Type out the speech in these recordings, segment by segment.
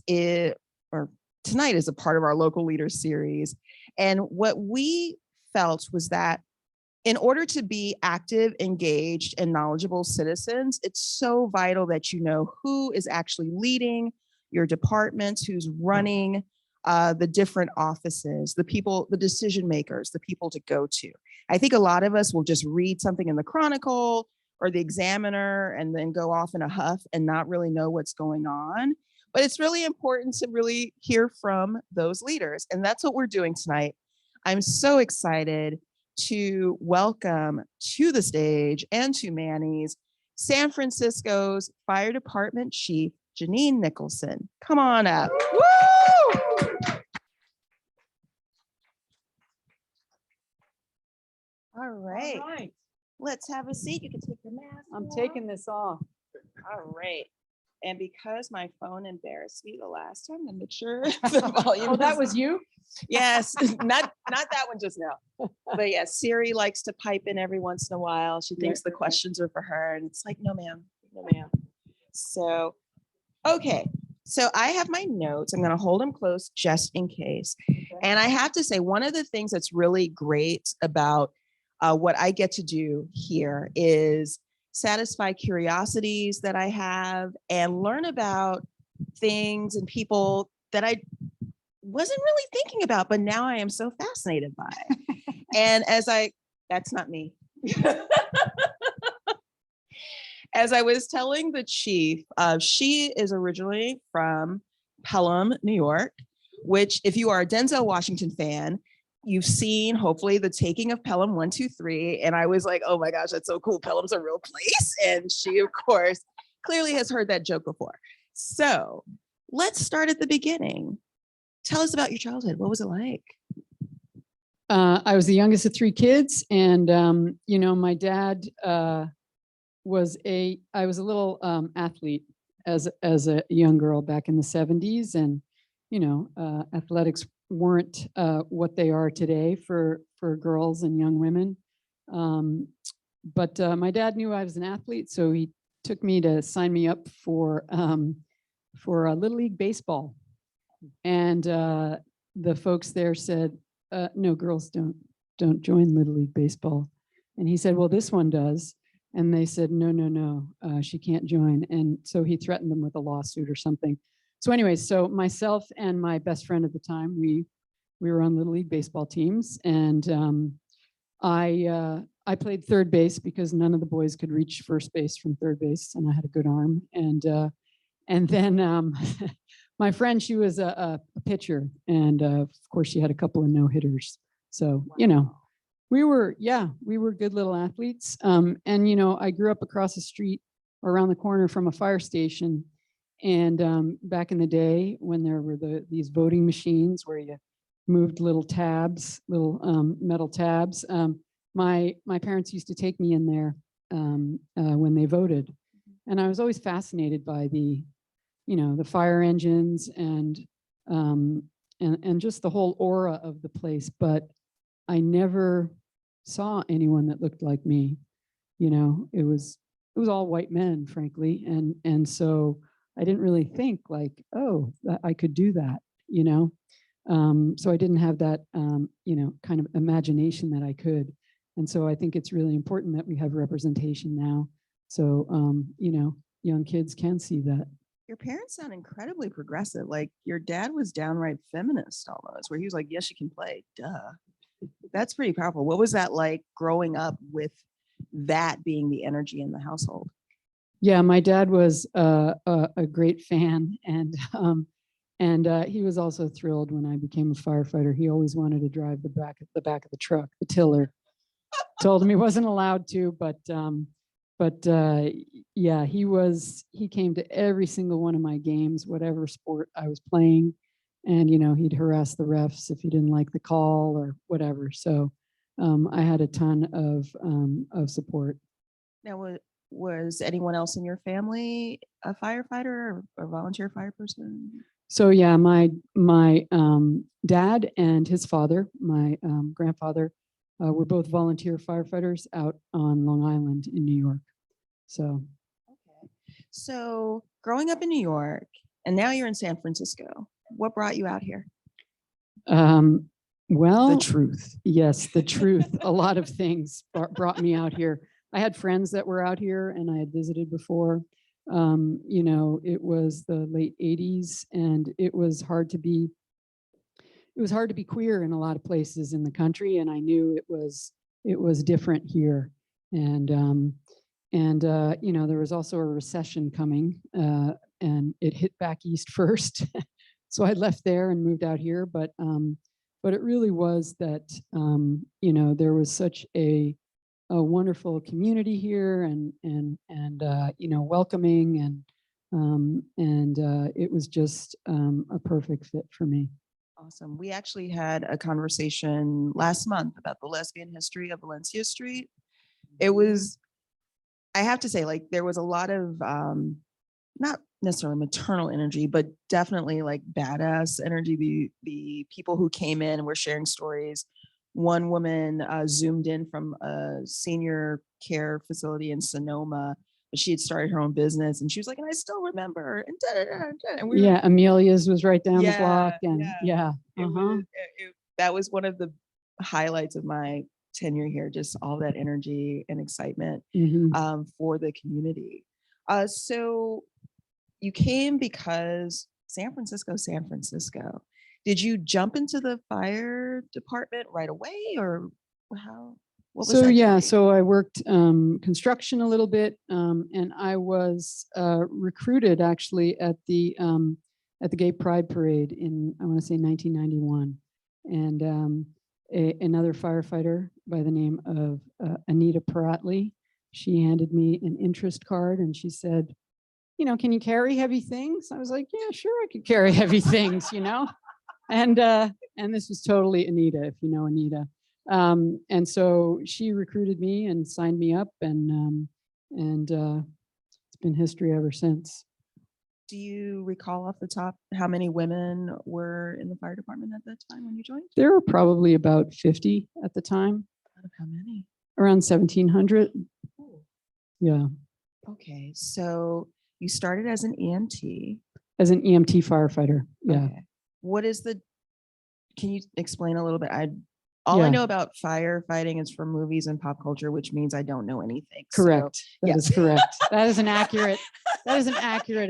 tonight is a part of our local leaders series. And what we felt was that in order to be active, engaged, and knowledgeable citizens, it's so vital that you know who is actually leading your departments, who's running the different offices, the people, the decision makers, the people to go to. I think a lot of us will just read something in the Chronicle or the Examiner and then go off in a huff and not really know what's going on. But it's really important to really hear from those leaders. And that's what we're doing tonight. I'm so excited to welcome to the stage and to Manny's San Francisco's Fire Department Chief, Jeanine Nicholson. Come on up. Woo! All right. All right. Let's have a seat. You can take your mask I'm off. taking this off. All right. And because my phone embarrassed me the last time, I'm not sure the volume. Oh, that was you? Yes, not that one just now. But yeah, Siri likes to pipe in every once in a while. She thinks the questions are for her, and it's like, no, ma'am, no, ma'am. So, okay. So I have my notes. I'm going to hold them close just in case. And I have to say, one of the things that's really great about what I get to do here is satisfy curiosities that I have and learn about things and people that I wasn't really thinking about, but now I am so fascinated by. And that's not me. As I was telling the chief, she is originally from Pelham, New York, which if you are a Denzel Washington fan, you've seen hopefully The Taking of Pelham 1, 2, 3. And I was like, oh my gosh, that's so cool. Pelham's a real place. And she, of course, clearly has heard that joke before. So let's start at the beginning. Tell us about your childhood. What was it like? I was the youngest of 3 kids. And, you know, my dad I was a little athlete as a young girl back in the 70s. And, you know, athletics weren't what they are today for girls and young women. But my dad knew I was an athlete, so he took me to sign me up for Little League baseball. And the folks there said, no, girls don't join Little League baseball. And he said, well, this one does. And they said, no, she can't join. And so he threatened them with a lawsuit or something. So anyway, so myself and my best friend at the time, we were on Little League baseball teams. And I played third base because none of the boys could reach first base from third base, and I had a good arm. And then my friend, she was a pitcher, and of course she had a couple of no-hitters. So, you know, we were good little athletes. And, you know, I grew up across the street or around the corner from a fire station. And back in the day when there were these voting machines where you moved little tabs, little metal tabs, my parents used to take me in there when they voted. And I was always fascinated by the fire engines and just the whole aura of the place. But I never saw anyone that looked like me. You know, it was all white men, frankly. And so I didn't really think like, oh, I could do that, you know? So I didn't have that, kind of imagination that I could. And so I think it's really important that we have representation now. So, young kids can see that. Your parents sound incredibly progressive. Like your dad was downright feminist almost, where he was like, yes, you can play, duh. That's pretty powerful. What was that like growing up with that being the energy in the household? Yeah, my dad was a great fan, and he was also thrilled when I became a firefighter. He always wanted to drive the back of the truck, the tiller. Told him he wasn't allowed to, but yeah, he came to every single one of my games, whatever sport I was playing, and he'd harass the refs if he didn't like the call or whatever. So I had a ton of support. Now, was anyone else in your family a firefighter or volunteer fire person? So yeah, my dad and his father, my grandfather, were both volunteer firefighters out on Long Island in New York. So okay. So growing up in New York And now you're in San Francisco. What brought you out here? Well, The truth. yes, the truth. A lot of things brought me out here. I had friends that were out here and I had visited before. You know, it was the late 80s and it was hard to be queer in a lot of places in the country. And I knew it was different here. And you know, there was also a recession coming and it hit back east first. So I left there and moved out here. But it really was that, you know, there was such a wonderful community here and you know, welcoming and it was just a perfect fit for me. Awesome. We actually had a conversation last month about the lesbian history of Valencia Street. It was, I have to say, like, there was a lot of not necessarily maternal energy, but definitely like badass energy. The people who came in and were sharing stories. One woman zoomed in from a senior care facility in Sonoma. She had started her own business and she was like, and I still remember. And, da, da, da, da. And we Yeah, Amelia's was right down the block. And that was one of the highlights of my tenure here, just all that energy and excitement for the community. So you came because San Francisco. Did you jump into the fire department right away, or how? What was so that yeah, journey? so I worked construction a little bit, and I was recruited actually at the Gay Pride Parade in, I want to say, 1991, and another firefighter by the name of Anita Peratley. She handed me an interest card and she said, you know, can you carry heavy things? I was like, yeah, sure, I could carry heavy things, you know. And this was totally Anita, if you know Anita. And so she recruited me and signed me up, and it's been history ever since. Do you recall off the top how many women were in the fire department at that time when you joined? There were probably about 50 at the time. Out of how many? Around 1,700. Oh. Yeah. Okay, so you started as an EMT. As an EMT firefighter. Yeah. Okay. What is can you explain a little bit? All I know about firefighting is from movies and pop culture, which means I don't know anything. Correct. So, that is correct. That is an accurate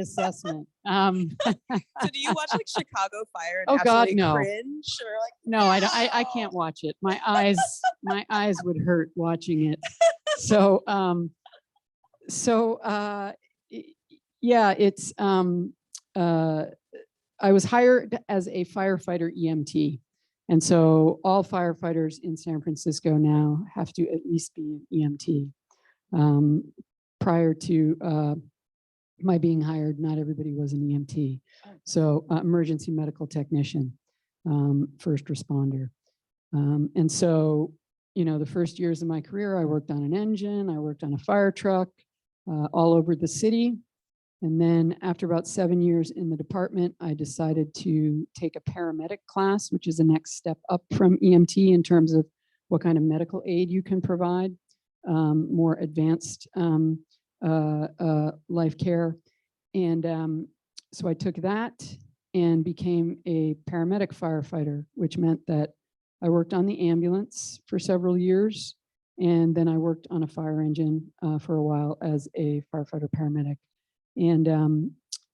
assessment. So do you watch like Chicago Fire and Oh God, absolutely no. cringe, or like, no, I can't watch it. My eyes would hurt watching it. So yeah, it's I was hired as a firefighter EMT. And so all firefighters in San Francisco now have to at least be an EMT. Prior to my being hired, not everybody was an EMT. So emergency medical technician, first responder. And so, you know, the first years of my career, I worked on an engine, I worked on a fire truck all over the city. And then after about 7 years in the department, I decided to take a paramedic class, which is the next step up from EMT in terms of what kind of medical aid you can provide, more advanced life care. And so I took that and became a paramedic firefighter, which meant that I worked on the ambulance for several years. And then I worked on a fire engine for a while as a firefighter paramedic. And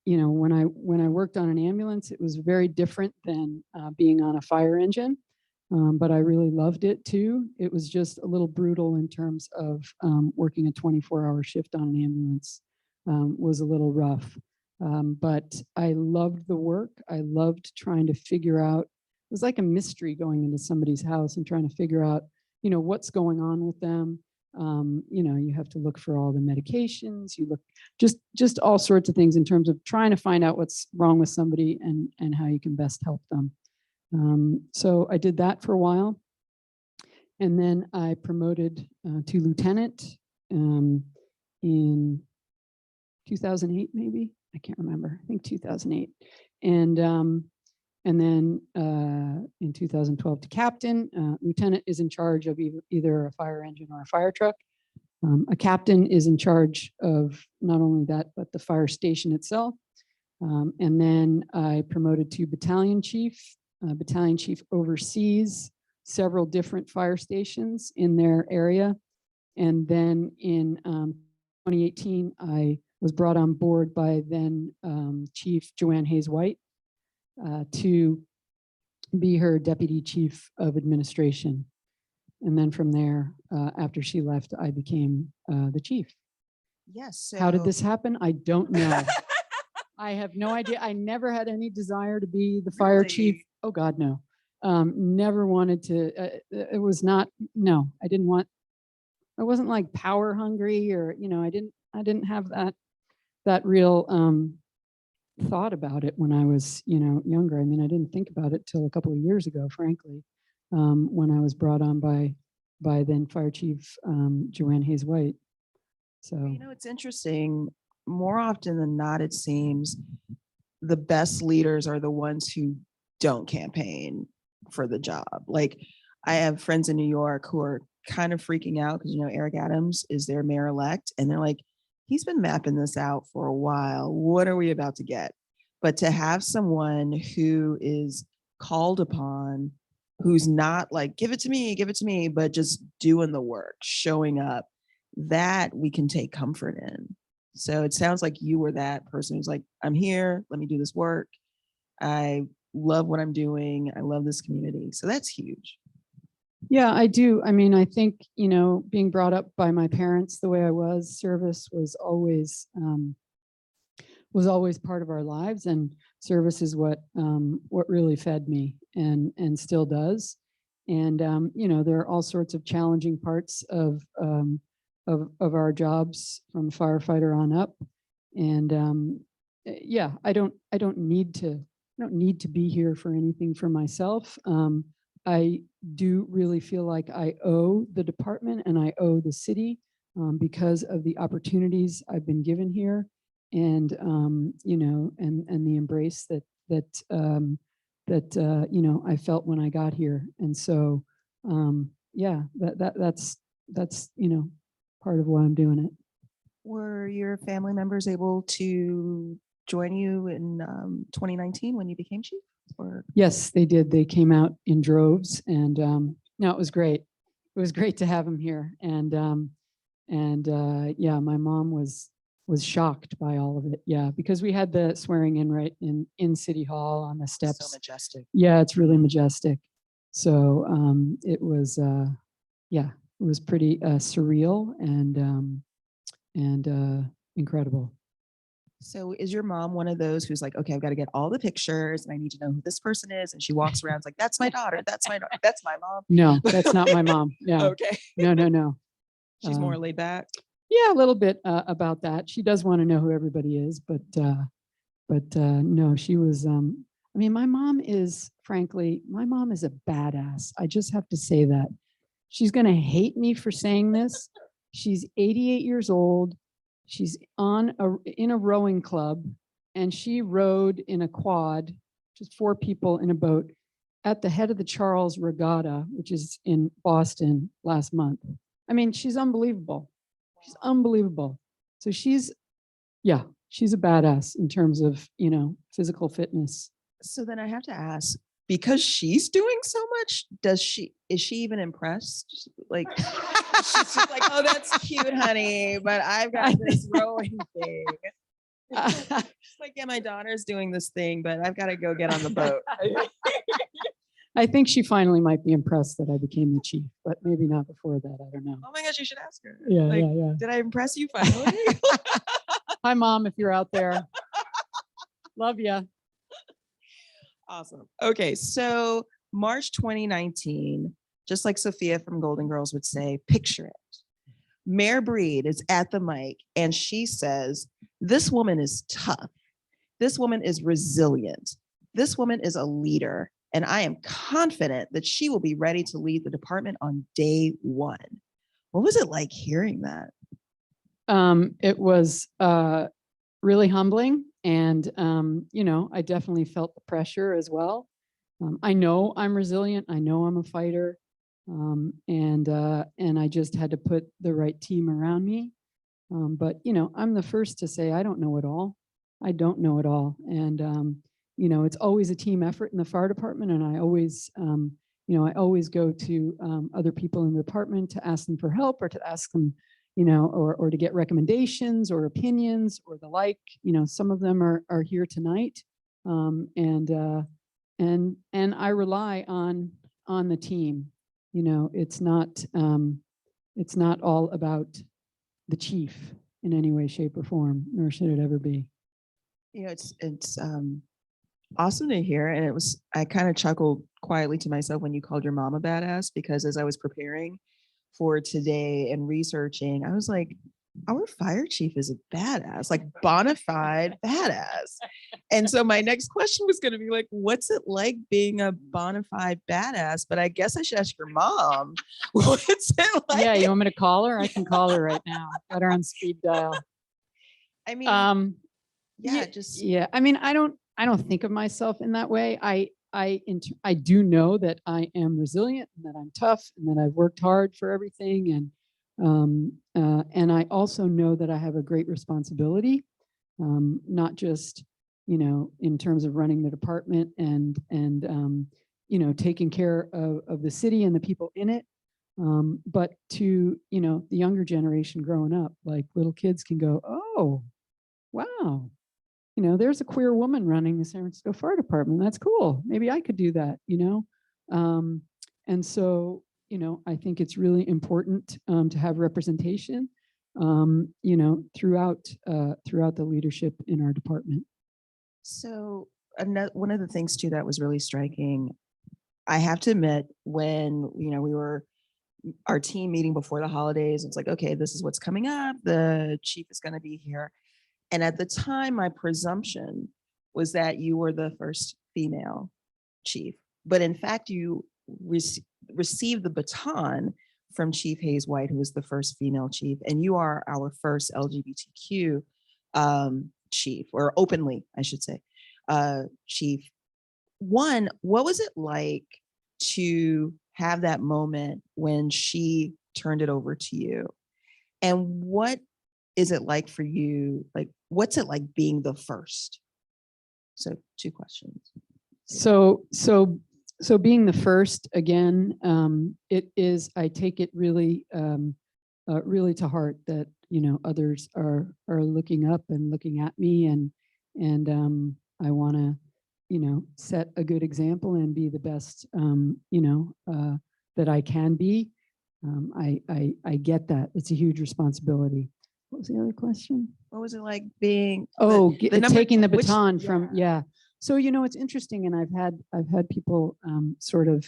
you know, when I worked on an ambulance, it was very different than being on a fire engine, but I really loved it too. It was just a little brutal in terms of working a 24-hour shift on an ambulance. Was a little rough, but I loved the work. I loved trying to figure out. It was like a mystery going into somebody's house and trying to figure out, you know, what's going on with them. You know, you have to look for all the medications, you look just all sorts of things in terms of trying to find out what's wrong with somebody and how you can best help them. So I did that for a while. And then I promoted to lieutenant in 2008, maybe. I can't remember. I think 2008. And then in 2012 to captain. Lieutenant is in charge of either a fire engine or a fire truck. A captain is in charge of not only that, but the fire station itself. And then I promoted to battalion chief. Battalion chief oversees several different fire stations in their area. And then in 2018, I was brought on board by then Chief Joanne Hayes White to be her deputy chief of administration. And then from there, after she left, I became the chief. Yes. So How did this happen? I don't know. I have no idea. I never had any desire to be the fire chief. Really? Oh God, no. Never wanted to. It was not. No, I didn't want. I wasn't like power hungry, or I didn't have that real thought about it when I was younger. I mean, I didn't think about it till a couple of years ago, frankly, when I was brought on by then Fire Chief Joanne Hayes White. So it's interesting. More often than not, it seems the best leaders are the ones who don't campaign for the job. Like, I have friends in New York who are kind of freaking out because Eric Adams is their mayor-elect, and they're like, he's been mapping this out for a while. What are we about to get? But to have someone who is called upon, who's not like, give it to me, but just doing the work, showing up, that we can take comfort in. So it sounds like you were that person who's like, I'm here, let me do this work. I love what I'm doing. I love this community. So that's huge. yeah, I do. I mean, I think, being brought up by my parents the way I was, service was always part of our lives, and service is what really fed me and still does. And there are all sorts of challenging parts of our jobs from firefighter on up. And yeah, I don't need to be here for anything for myself. I do really feel like I owe the department and I owe the city because of the opportunities I've been given here, and and the embrace that I felt when I got here. And so yeah, that's part of why I'm doing it. Were your family members able to join you in 2019 when you became chief? Or Yes, they did. They came out in droves, and no, it was great. It was great to have them here. And yeah, my mom was shocked by all of it. Yeah, because we had the swearing in right in City Hall on the steps. so majestic. Yeah, it's really majestic. So it was yeah, it was pretty surreal and incredible. So is your mom one of those who's like, okay, I've got to get all the pictures and I need to know who this person is? And she walks around, it's like, that's my daughter. That's my daughter. That's my mom. No, that's not my mom. Yeah. Okay. No. She's more laid back. Yeah, a little bit about that. She does want to know who everybody is, but no, she was. I mean, my mom is a badass. I just have to say that. She's going to hate me for saying this. She's 88 years old. She's in a rowing club, and she rowed in a quad, just 4 people in a boat, at the head of the Charles Regatta, which is in Boston last month. I mean, she's unbelievable. She's unbelievable. So she's a badass in terms of, physical fitness. So then I have to ask, because she's doing so much, is she even impressed? Like, she's just like, oh, that's cute, honey, but I've got this rowing thing. She's like, yeah, my daughter's doing this thing, but I've got to go get on the boat. I think she finally might be impressed that I became the chief, but maybe not before that. I don't know. Oh my gosh, you should ask her. Yeah, like, yeah. Did I impress you finally? Hi, Mom, if you're out there. Love ya. Awesome. Okay, so March 2019, just like Sophia from Golden Girls would say, picture it. Mayor Breed is at the mic and she says, this woman is tough. This woman is resilient. This woman is a leader. And I am confident that she will be ready to lead the department on day one. What was it like hearing that? It was really humbling. And, I definitely felt the pressure as well. I know I'm resilient. I know I'm a fighter. And I just had to put the right team around me. But, I'm the first to say, I don't know it all. I don't know it all. And, you know, it's always a team effort in the fire department. And I always, you know, I always go to other people in the department to ask them for help or to ask them, you know, or to get recommendations or opinions or the like. You know, some of them are here tonight. And I rely on the team. You know, it's not all about the chief in any way, shape, or form, nor should it ever be. You know, it's awesome to hear. And I kind of chuckled quietly to myself when you called your mom a badass, because as I was preparing for today and researching, I was like, our fire chief is a badass, like bona fide badass. And so my next question was going to be like, what's it like being a bona fide badass? But I guess I should ask your mom. What's it like? Yeah, you want me to call her? I can call her right now. Got her on speed dial. I mean, yeah. I mean, I don't think of myself in that way. I do know that I am resilient and that I'm tough and that I've worked hard for everything. And I also know that I have a great responsibility, not just, you know, in terms of running the department and you know, taking care of the city and the people in it. But to, you know, the younger generation growing up, like little kids can go, oh, wow, you know, there's a queer woman running the San Francisco Fire Department. That's cool. Maybe I could do that, you know? And so, you know, I think it's really important to have representation, you know, throughout the leadership in our department. So one of the things too that was really striking, I have to admit, when, you know, we were our team meeting before the holidays, it's like, okay, this is what's coming up. The chief is going to be here. And at the time, my presumption was that you were the first female chief. But in fact, you received the baton from Chief Hayes White, who was the first female chief. And you are our first LGBTQ chief, or openly, I should say, chief. One, what was it like to have that moment when she turned it over to you? And what is it like for you? Like, what's it like being the first? So 2 questions. So being the first, again, it is, I take it really, really to heart that, you know, others are looking up and looking at me, and I want to, you know, set a good example and be the best, you know, that I can be. I get that. It's a huge resposability. What was the other question? What was it like being taking the baton from, yeah. So, you know, it's interesting, and I've had people sort of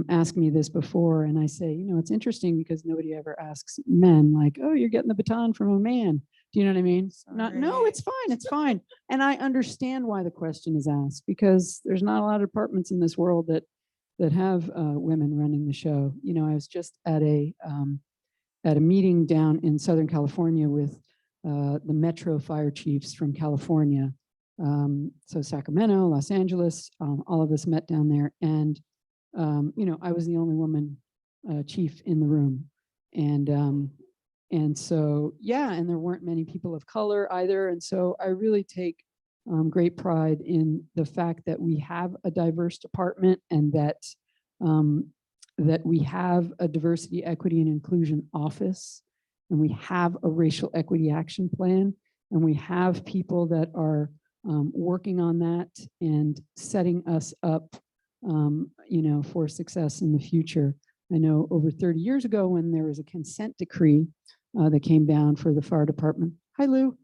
ask me this before, and I say, you know, it's interesting because nobody ever asks men like, oh, you're getting the baton from a man. Do you know what I mean? No, it's fine. It's fine. And I understand why the question is asked, because there's not a lot of departments in this world that have women running the show. You know, I was just at a meeting down in Southern California with the Metro fire chiefs from California. So Sacramento, Los Angeles, all of us met down there. And, you know, I was the only woman chief in the room. And so, yeah, and there weren't many people of color either. And so I really take great pride in the fact that we have a diverse department, and that that we have a diversity, equity, and inclusion office, and we have a racial equity action plan, and we have people that are working on that and setting us up, you know, for success in the future. I know over 30 years ago, when there was a consent decree that came down for the fire department. Hi, Lou.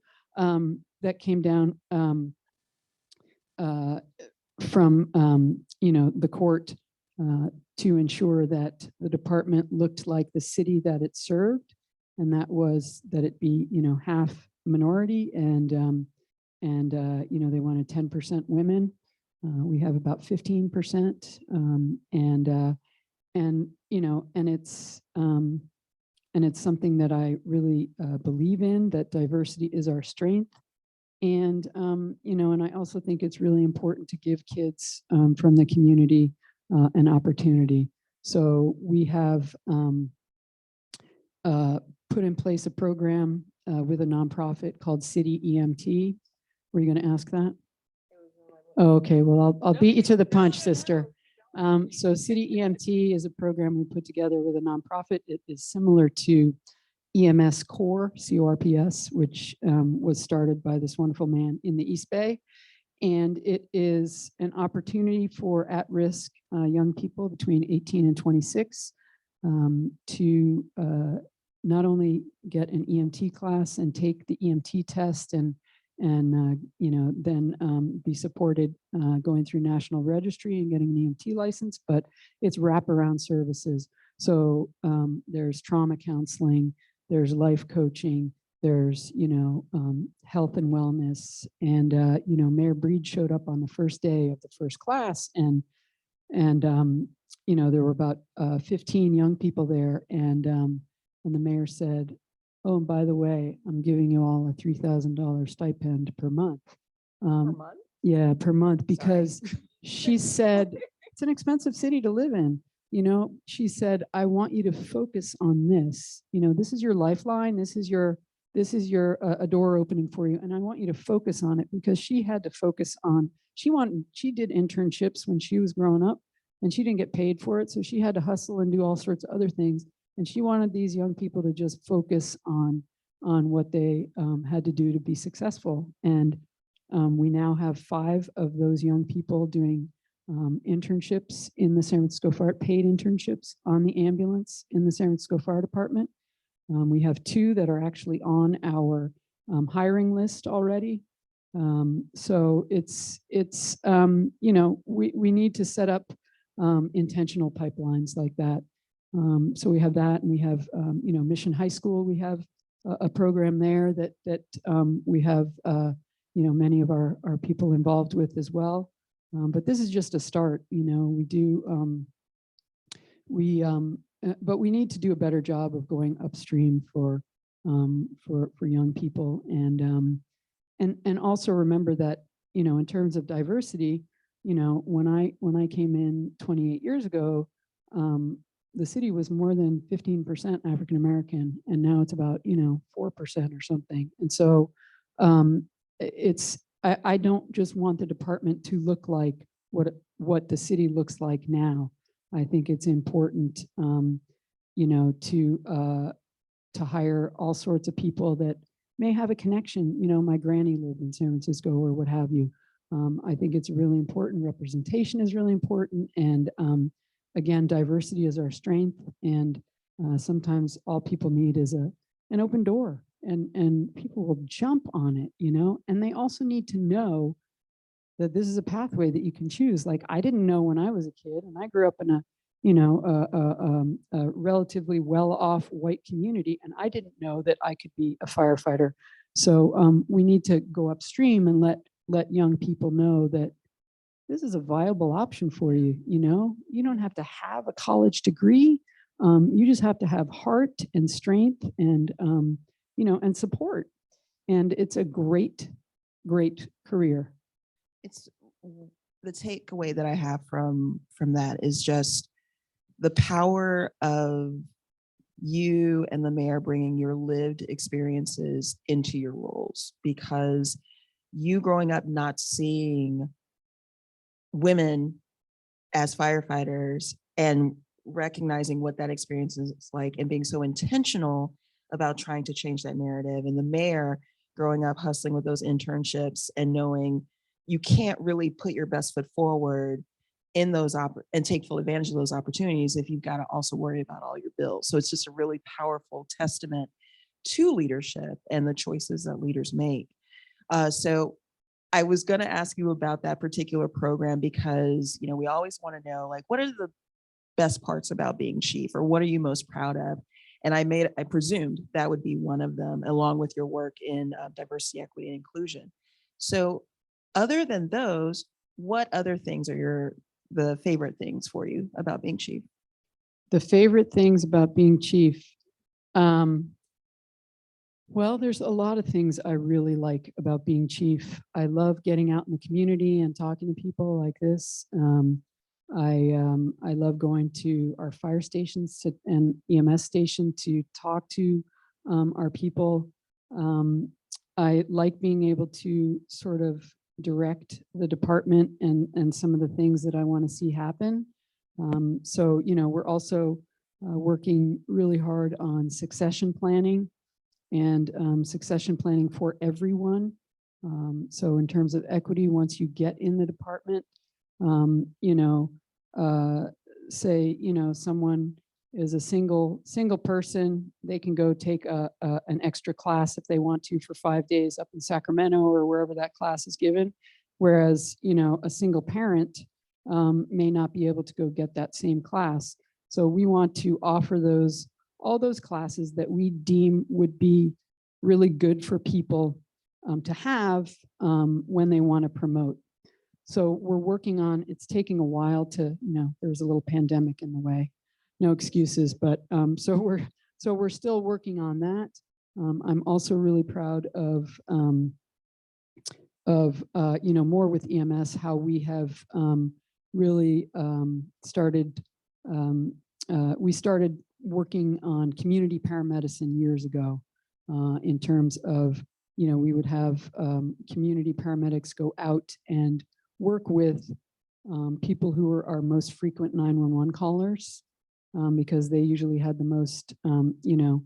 That came down from, you know, the court to ensure that the department looked like the city that it served, and that was that it be, you know, half minority, and you know, they wanted 10% women. We have about 15%, and you know, and it's something that I really believe in, that diversity is our strength. And, you know, and I also think it's really important to give kids from the community an opportunity. So we have put in place a program with a nonprofit called City EMT. Were you going to ask that? Oh, okay, well, I'll beat you to the punch, sister. So City EMT is a program we put together with a nonprofit. It is similar to EMS Core, CORPS, which was started by this wonderful man in the East Bay. And it is an opportunity for at-risk young people between 18 and 26 to not only get an EMT class and take the EMT test and you know, then be supported going through national registry and getting an EMT license, but it's wraparound services. So there's trauma counseling, there's life coaching, there's, you know, health and wellness. And, you know, Mayor Breed showed up on the first day of the first class, and you know, there were about 15 young people there. And the mayor said, oh, and by the way, I'm giving you all a $3,000 stipend per month. Per month? Yeah, per month, because she said, it's an expensive city to live in. You know, she said, I want you to focus on this. You know, this is your lifeline. This is your a door opening for you. And I want you to focus on it, because she had to focus on, she did internships when she was growing up and she didn't get paid for it. So she had to hustle and do all sorts of other things. And she wanted these young people to just focus on what they had to do to be successful. And we now have 5 of those young people doing internships in the San Francisco Fire, paid internships on the ambulance in the San Francisco Fire Department. We have 2 that are actually on our hiring list already. So it's you know, we need to set up intentional pipelines like that. So we have that, and we have you know, Mission High School. We have a program there that we have you know, many of our people involved with as well. But this is just a start. You know, we do but we need to do a better job of going upstream for young people, and also remember that, you know, in terms of diversity, you know, when I came in 28 years ago, the city was more than 15% African American, and now it's about, you know, 4% or something. And so I don't just want the department to look like what the city looks like now. I think it's important, you know, to hire all sorts of people that may have a connection. You know, my granny lived in San Francisco or what have you. I think it's really important. Representation is really important. And again, diversity is our strength. And sometimes all people need is an open door, and people will jump on it, you know, and they also need to know that this is a pathway that you can choose. Like, I didn't know when I was a kid, and I grew up in a, you know, a relatively well-off white community, and I didn't know that I could be a firefighter. So we need to go upstream and let young people know that this is a viable option for you. You know, you don't have to have a college degree. You just have to have heart and strength and, you know, and support. And it's a great, great career. It's the takeaway that I have from that is just the power of you and the mayor bringing your lived experiences into your roles, because you growing up not seeing women as firefighters and recognizing what that experience is like and being so intentional about trying to change that narrative, and the mayor growing up hustling with those internships and knowing you can't really put your best foot forward in those and take full advantage of those opportunities if you've got to also worry about all your bills. So it's just a really powerful testament to leadership and the choices that leaders make. So I was going to ask you about that particular program, because, you know, we always want to know, like, what are the best parts about being chief, or what are you most proud of? And I presumed that would be one of them, along with your work in diversity, equity, and inclusion. So other than those, what other things are the favorite things for you about being chief? The favorite things about being chief. Well, there's a lot of things I really like about being chief. I love getting out in the community and talking to people like this. I love going to our fire stations and EMS station to talk to our people. I like being able to sort of direct the department and some of the things that I want to see happen. So, you know, we're also working really hard on succession planning and succession planning for everyone. So in terms of equity, once you get in the department, you know, say, you know, someone is a single person, they can go take an extra class if they want to for 5 days up in Sacramento or wherever that class is given. Whereas, you know, a single parent may not be able to go get that same class. So we want to offer all those classes that we deem would be really good for people to have when they want to promote. So we're working on, it's taking a while to, you know, there's a little pandemic in the way, no excuses, but so we're still working on that. I'm also really proud of you know, more with EMS, how we have really started, we started working on community paramedicine years ago in terms of, you know, we would have community paramedics go out and work with people who are our most frequent 911 callers because they usually had the most, you know,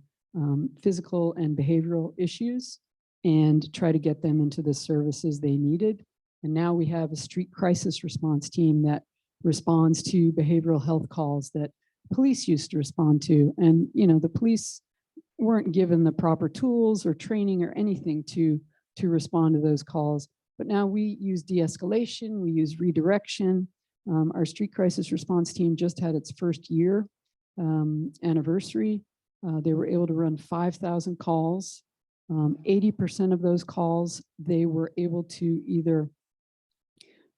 physical and behavioral issues, and try to get them into the services they needed. And now we have a street crisis response team that responds to behavioral health calls that police used to respond to. And, you know, the police weren't given the proper tools or training or anything to respond to those calls. But now we use de-escalation, we use redirection. Our street crisis response team just had its first year anniversary. They were able to run 5,000 calls. 80% of those calls, they were able to either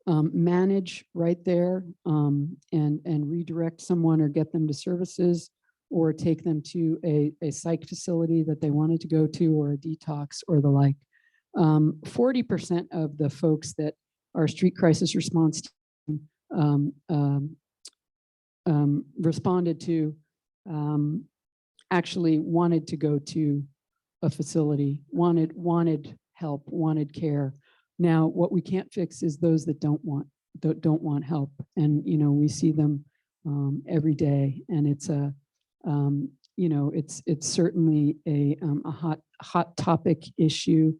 manage right there and redirect someone or get them to services, or take them to a psych facility that they wanted to go to, or a detox or the like. 40% of the folks that our street crisis response team responded to actually wanted to go to a facility, wanted help, wanted care. Now, what we can't fix is those that don't want help, and you know, we see them every day, and it's a you know, it's certainly a hot topic issue.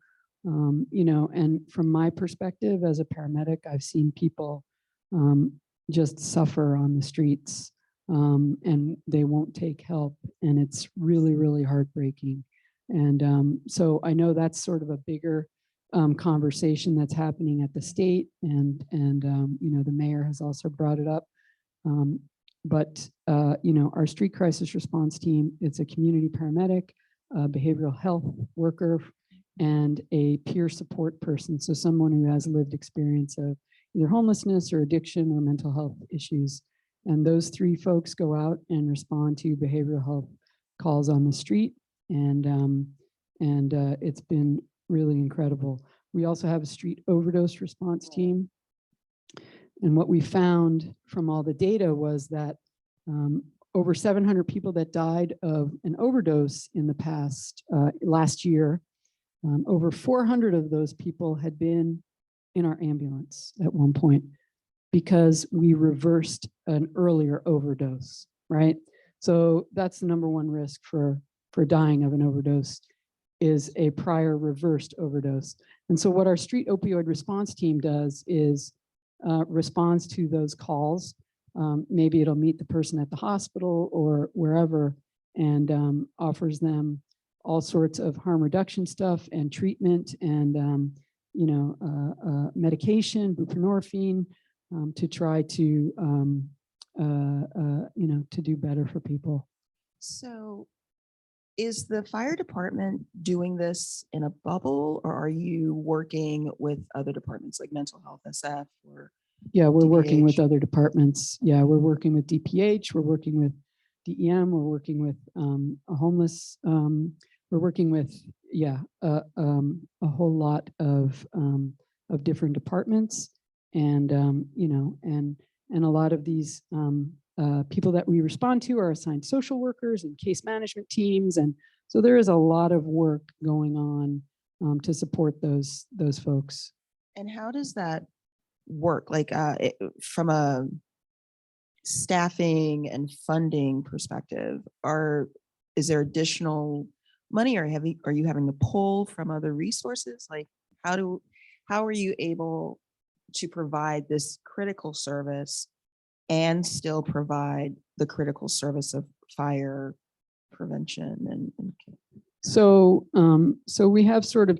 You know, and from my perspective as a paramedic, I've seen people just suffer on the streets, and they won't take help, and it's really, really heartbreaking. And so I know that's sort of a bigger conversation that's happening at the state, and you know, the mayor has also brought it up. But you know, our street crisis response team, it's a community paramedic, a behavioral health worker, and a peer support person. So someone who has lived experience of either homelessness or addiction or mental health issues. And those three folks go out and respond to behavioral health calls on the street. And it's been really incredible. We also have a street overdose response team. And what we found from all the data was that over 700 people that died of an overdose in the past, last year, over 400 of those people had been in our ambulance at one point because we reversed an earlier overdose, right? So that's the number one risk for dying of an overdose, is a prior reversed overdose. And so what our street opioid response team does is responds to those calls. Maybe it'll meet the person at the hospital or wherever, and offers them all sorts of harm reduction stuff and treatment, and you know, medication, buprenorphine, to try to you know, to do better for people. So is the fire department doing this in a bubble, or are you working with other departments like mental health, SF, or Yeah, we're working with DPH? other departments. Yeah, we're working with DPH, we're working with DEM, we're working with a homeless, we're working with, yeah, a whole lot of different departments. And, you know, and a lot of these people that we respond to are assigned social workers and case management teams. And so there is a lot of work going on to support those folks. And how does that work? Like from a staffing and funding perspective, is there additional money, or are you having to pull from other resources? Like how are you able to provide this critical service and still provide the critical service of fire prevention and So we have sort of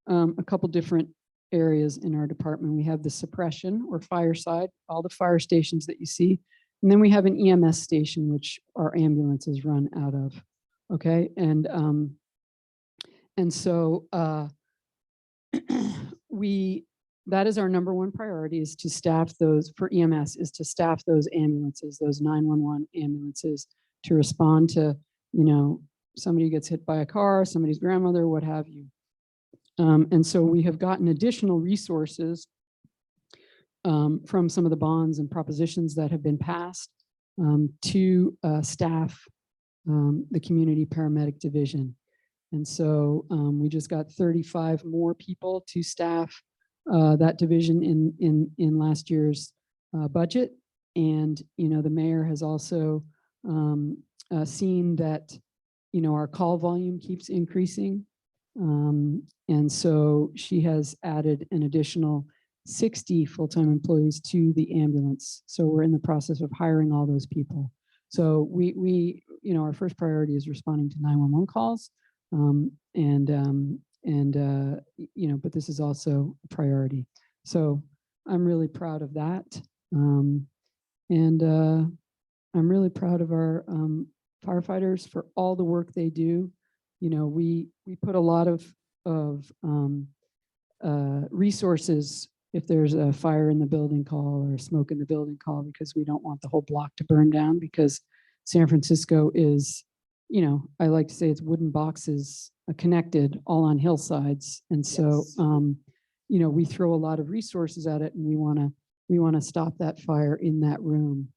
a couple different areas in our department. We have the suppression or fire side, all the fire stations that you see. And then we have an EMS station, which our ambulances run out of. Okay. And so that is our number one priority, is to staff those for EMS, is to staff those ambulances, those 911 ambulances, to respond to, somebody gets hit by a car, somebody's grandmother, what have you. And so we have gotten additional resources from some of the bonds and propositions that have been passed to staff the community paramedic division. And so we just got 35 more people to staff that division in last year's budget. And, the mayor has also seen that, our call volume keeps increasing. And so she has added an additional 60 full-time employees to the ambulance. So we're in the process of hiring all those people. So we our first priority is responding to 911 calls. But this is also a priority. So I'm really proud of that. I'm really proud of our firefighters for all the work they do. We put a lot of resources if there's a fire in the building call or smoke in the building call, because we don't want the whole block to burn down, because San Francisco is, I like to say it's wooden boxes connected all on hillsides. And so, we throw a lot of resources at it, and we want to stop that fire in that room,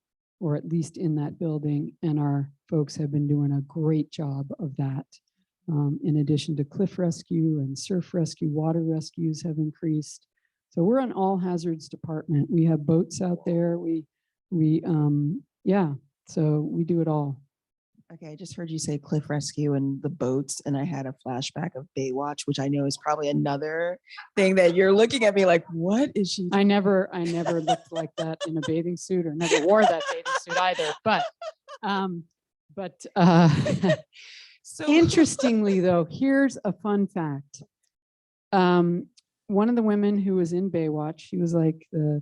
or at least in that building. And our folks have been doing a great job of that. In addition to cliff rescue and surf rescue, water rescues have increased. So we're an all hazards department. We have boats out there. So we do it all. Okay, I just heard you say cliff rescue and the boats, and I had a flashback of Baywatch, which I know is probably another thing that you're looking at me like, what is she doing? I never looked like that in a bathing suit, or never wore that bathing suit either. But so interestingly though, here's a fun fact. One of the women who was in Baywatch, she was like I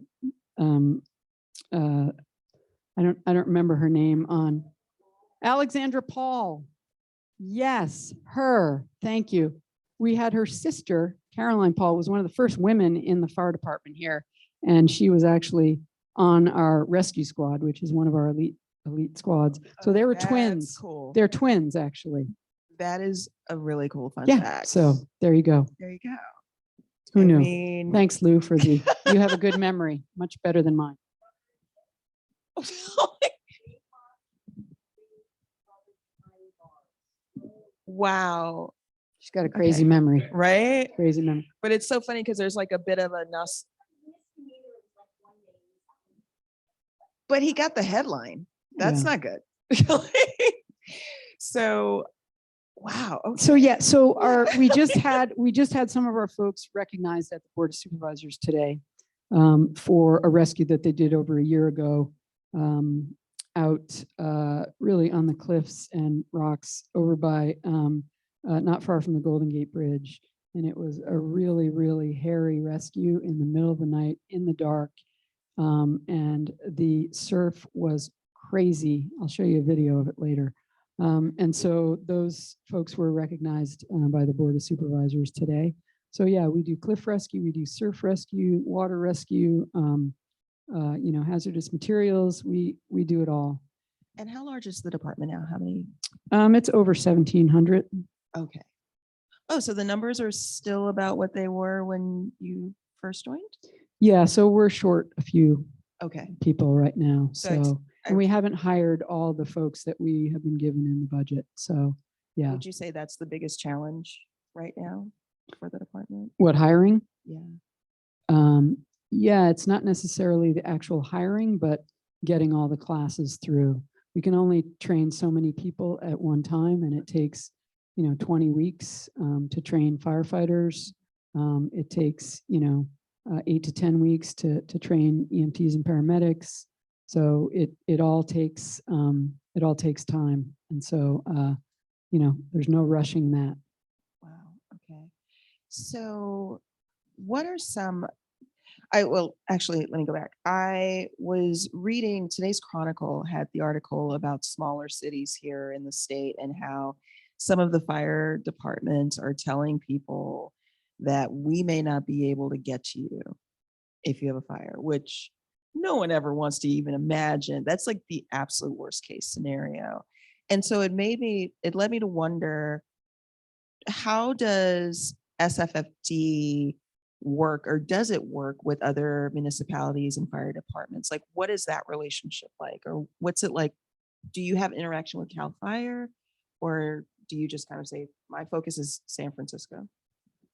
don't remember her name, on Alexandra Paul. Yes, her. Thank you. We had her sister, Caroline Paul, was one of the first women in the fire department here. And she was actually on our rescue squad, which is one of our elite squads. So they were twins. Cool. They're twins, actually. That is a really cool fun Yeah. fact. So there you go. There you go. Who knew? Thanks, Lou, for you have a good memory, much better than mine. Wow. She's got a crazy memory. Right? Crazy memory. But it's so funny because there's like a bit of a but he got the headline. That's not good. So wow. Okay. So we just had some of our folks recognized at the Board of Supervisors today for a rescue that they did over a year ago out really on the cliffs and rocks over by not far from the Golden Gate Bridge. And it was a really, really hairy rescue in the middle of the night in the dark. And the surf was crazy. I'll show you a video of it later. And so those folks were recognized by the Board of Supervisors today. So yeah, we do cliff rescue, we do surf rescue, water rescue, hazardous materials. We do it all. And how large is the department now? How many? It's over 1,700. Okay. Oh, so the numbers are still about what they were when you first joined? Yeah, so we're short a few people right now. And we haven't hired all the folks that we have been given in the budget. So yeah. Would you say that's the biggest challenge right now? for the department? What, hiring? Yeah. Yeah, it's not necessarily the actual hiring, but getting all the classes through. We can only train so many people at one time, and it takes, 20 weeks to train firefighters. It takes, 8 to 10 weeks to train EMTs and paramedics. So it all takes time, and so there's no rushing that. Wow. Okay. So, what are some? Actually, let me go back. I was reading today's Chronicle had the article about smaller cities here in the state and how some of the fire departments are telling people that we may not be able to get to you if you have a fire, which no one ever wants to even imagine. That's like the absolute worst case scenario. And so it led me to wonder, how does SFFD work, or does it work with other municipalities and fire departments? Like, what is that relationship like, or what's it like? Do you have interaction with CAL FIRE, or do you just kind of say, my focus is San Francisco?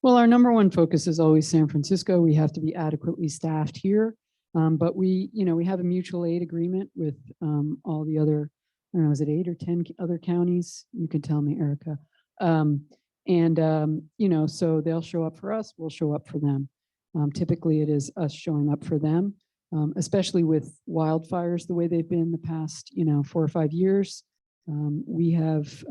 Well, our number one focus is always San Francisco. We have to be adequately staffed here. But we have a mutual aid agreement with all the other, I don't know, is it 8 or 10 other counties? You can tell me, Erica. So they'll show up for us, we'll show up for them. Typically it is us showing up for them, especially with wildfires the way they've been the past 4 or 5 years. We have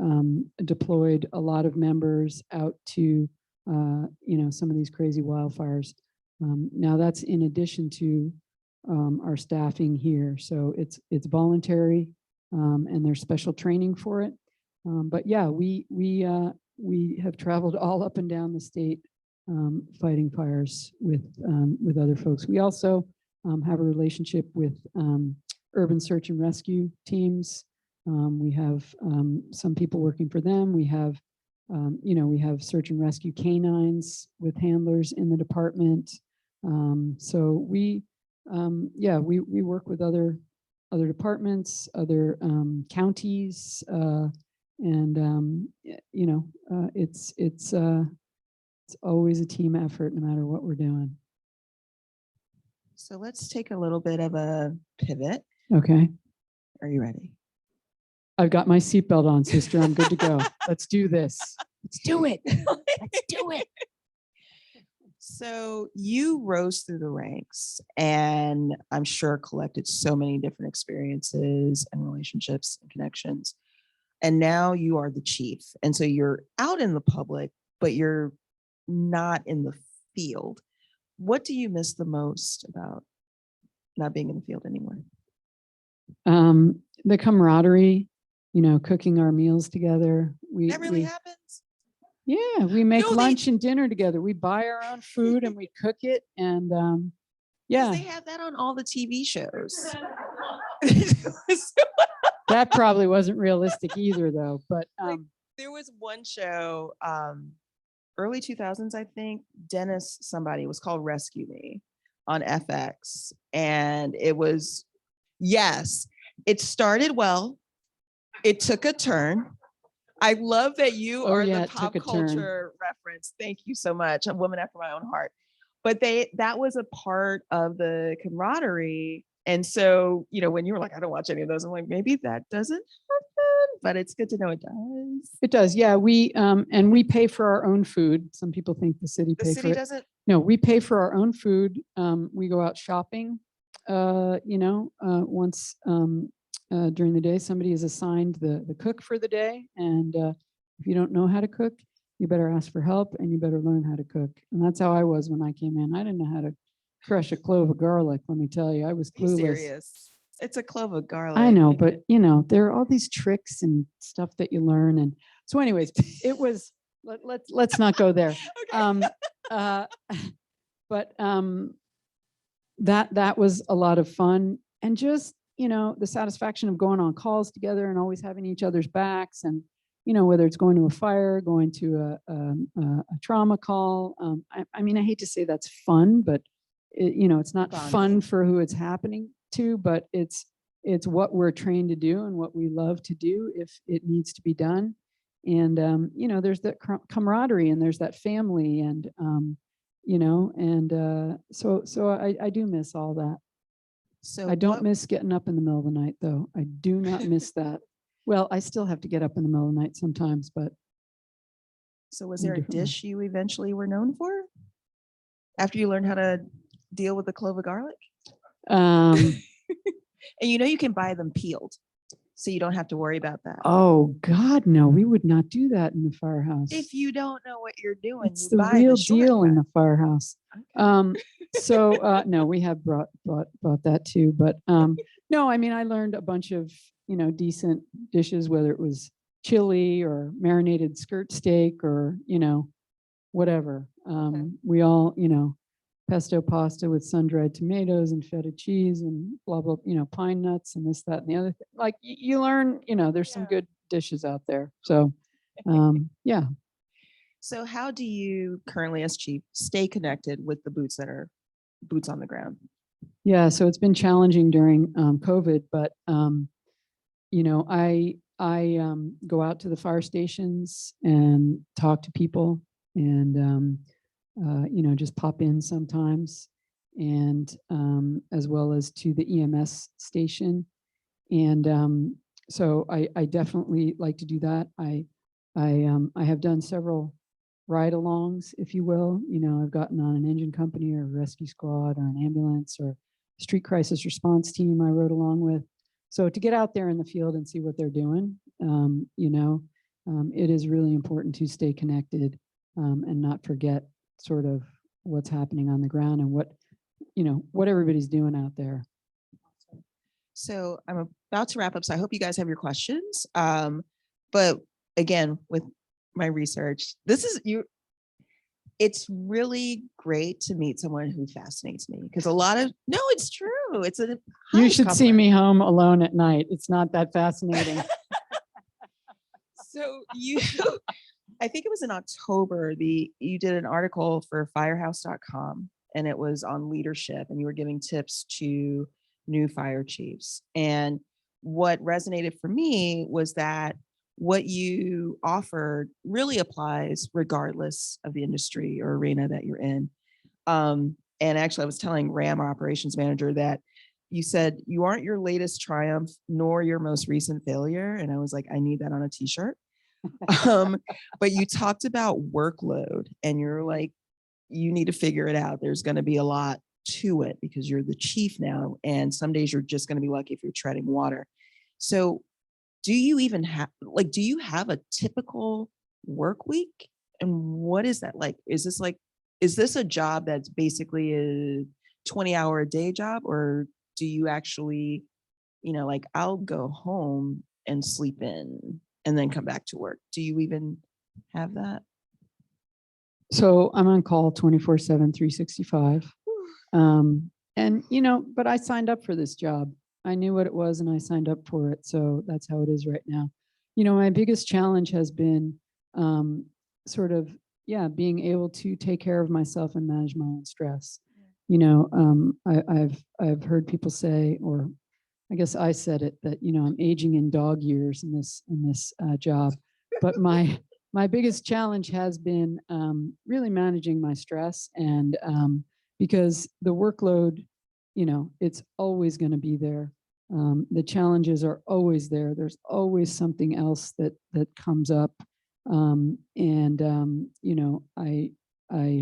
deployed a lot of members out to some of these crazy wildfires. Now that's in addition to our staffing here, so it's voluntary, and there's special training for it. But yeah, we have traveled all up and down the state fighting fires with other folks. We also have a relationship with urban search and rescue teams. We have some people working for them. We have search and rescue canines with handlers in the department. So we work with other departments, other counties, and it's always a team effort no matter what we're doing. So let's take a little bit of a pivot. Okay. Are you ready? I've got my seatbelt on, sister. I'm good to go. Let's do this. Let's do it. Let's do it. So you rose through the ranks, and I'm sure collected so many different experiences and relationships and connections. And now you are the chief. And so you're out in the public, but you're not in the field. What do you miss the most about not being in the field anymore? The camaraderie, cooking our meals together. That really happens? Yeah, we make lunch and dinner together. We buy our own food and we cook it. And yeah. They have that on all the TV shows. That probably wasn't realistic either, though. But there was one show, early 2000s, I think. Dennis, somebody, was called Rescue Me on FX. And it was, yes, it started well. It took a turn. I love that you are the pop culture reference. Thank you so much. A woman after my own heart. But that was a part of the camaraderie. And so, when you were like, I don't watch any of those, I'm like, maybe that doesn't happen, but it's good to know it does. It does. Yeah. We pay for our own food. Some people think the city pays for it. Doesn't? No, we pay for our own food. We go out shopping, once during the day. Somebody is assigned the cook for the day. And if you don't know how to cook, you better ask for help and you better learn how to cook. And that's how I was when I came in. I didn't know how to crush a clove of garlic. Let me tell you, I was clueless. Serious. It's a clove of garlic. I know, but there are all these tricks and stuff that you learn. And so anyways, it was, let's not go there. Okay. But that was a lot of fun, and just, the satisfaction of going on calls together and always having each other's backs, and, whether it's going to a fire, going to a trauma call. I mean, I hate to say that's fun, but it's not fun for who it's happening to, but it's what we're trained to do and what we love to do if it needs to be done. you know, there's that camaraderie and there's that family and, you know, and so I do miss all that. So I don't miss getting up in the middle of the night, though. I do not miss that. Well, I still have to get up in the middle of the night sometimes, but. So was there a dish you eventually were known for after you learned how to deal with the clove of garlic? And you know you can buy them peeled, so you don't have to worry about that. Oh God, no, we would not do that in the firehouse. If you don't know what you're doing, It's you the buy real the deal in shortcut. the firehouse. Okay. So no, we have brought that too, but no, I mean, I learned a bunch of, you know, decent dishes, whether it was chili or marinated skirt steak or, you know, whatever. We all, you know, pesto pasta with sun-dried tomatoes and feta cheese and blah, blah, you know, pine nuts and this, that, and the other thing. Like you learn, you know, there's some good dishes out there. So yeah. So how do you currently as chief stay connected with the boots that are boots on the ground? Yeah, so it's been challenging during COVID, but you know, I go out to the fire stations and talk to people, and you know, just pop in sometimes, and as well as to the EMS station, and so I definitely like to do that. I have done several ride-alongs, if you will. You know, I've gotten on an engine company or a rescue squad or an ambulance or street crisis response team I rode along with. So to get out there in the field and see what they're doing, you know, it is really important to stay connected and not forget sort of what's happening on the ground and what, you know, what everybody's doing out there. So I'm about to wrap up, so I hope you guys have your questions. But again, with my research, it's really great to meet someone who fascinates me, because no, it's true. It's a You should see me home alone at night. It's not that fascinating. So I think it was in October, you did an article for firehouse.com, and it was on leadership, and you were giving tips to new fire chiefs. And what resonated for me was that what you offered really applies regardless of the industry or arena that you're in. And actually, I was telling Ram, our operations manager, that you said you aren't your latest triumph nor your most recent failure. And I was like, I need that on a t-shirt. But you talked about workload, and you're like, you need to figure it out. There's going to be a lot to it because you're the chief now. And some days you're just going to be lucky if you're treading water. So do you have a typical work week? And what is that like? Is this a job that's basically a 20-hour a day job? Or do you actually, you know, like, I'll go home and sleep in and then come back to work? Do you even have that? So I'm on call 24/7, 365. And, you know, but I signed up for this job. I knew what it was and I signed up for it. So that's how it is right now. You know, my biggest challenge has been sort of, being able to take care of myself and manage my own stress. You know, I've heard people say, or I guess I said it, that, you know, I'm aging in dog years in this job. But my biggest challenge has been really managing my stress, and because the workload, you know, it's always going to be there. The challenges are always there. There's always something else that comes up, and you know, I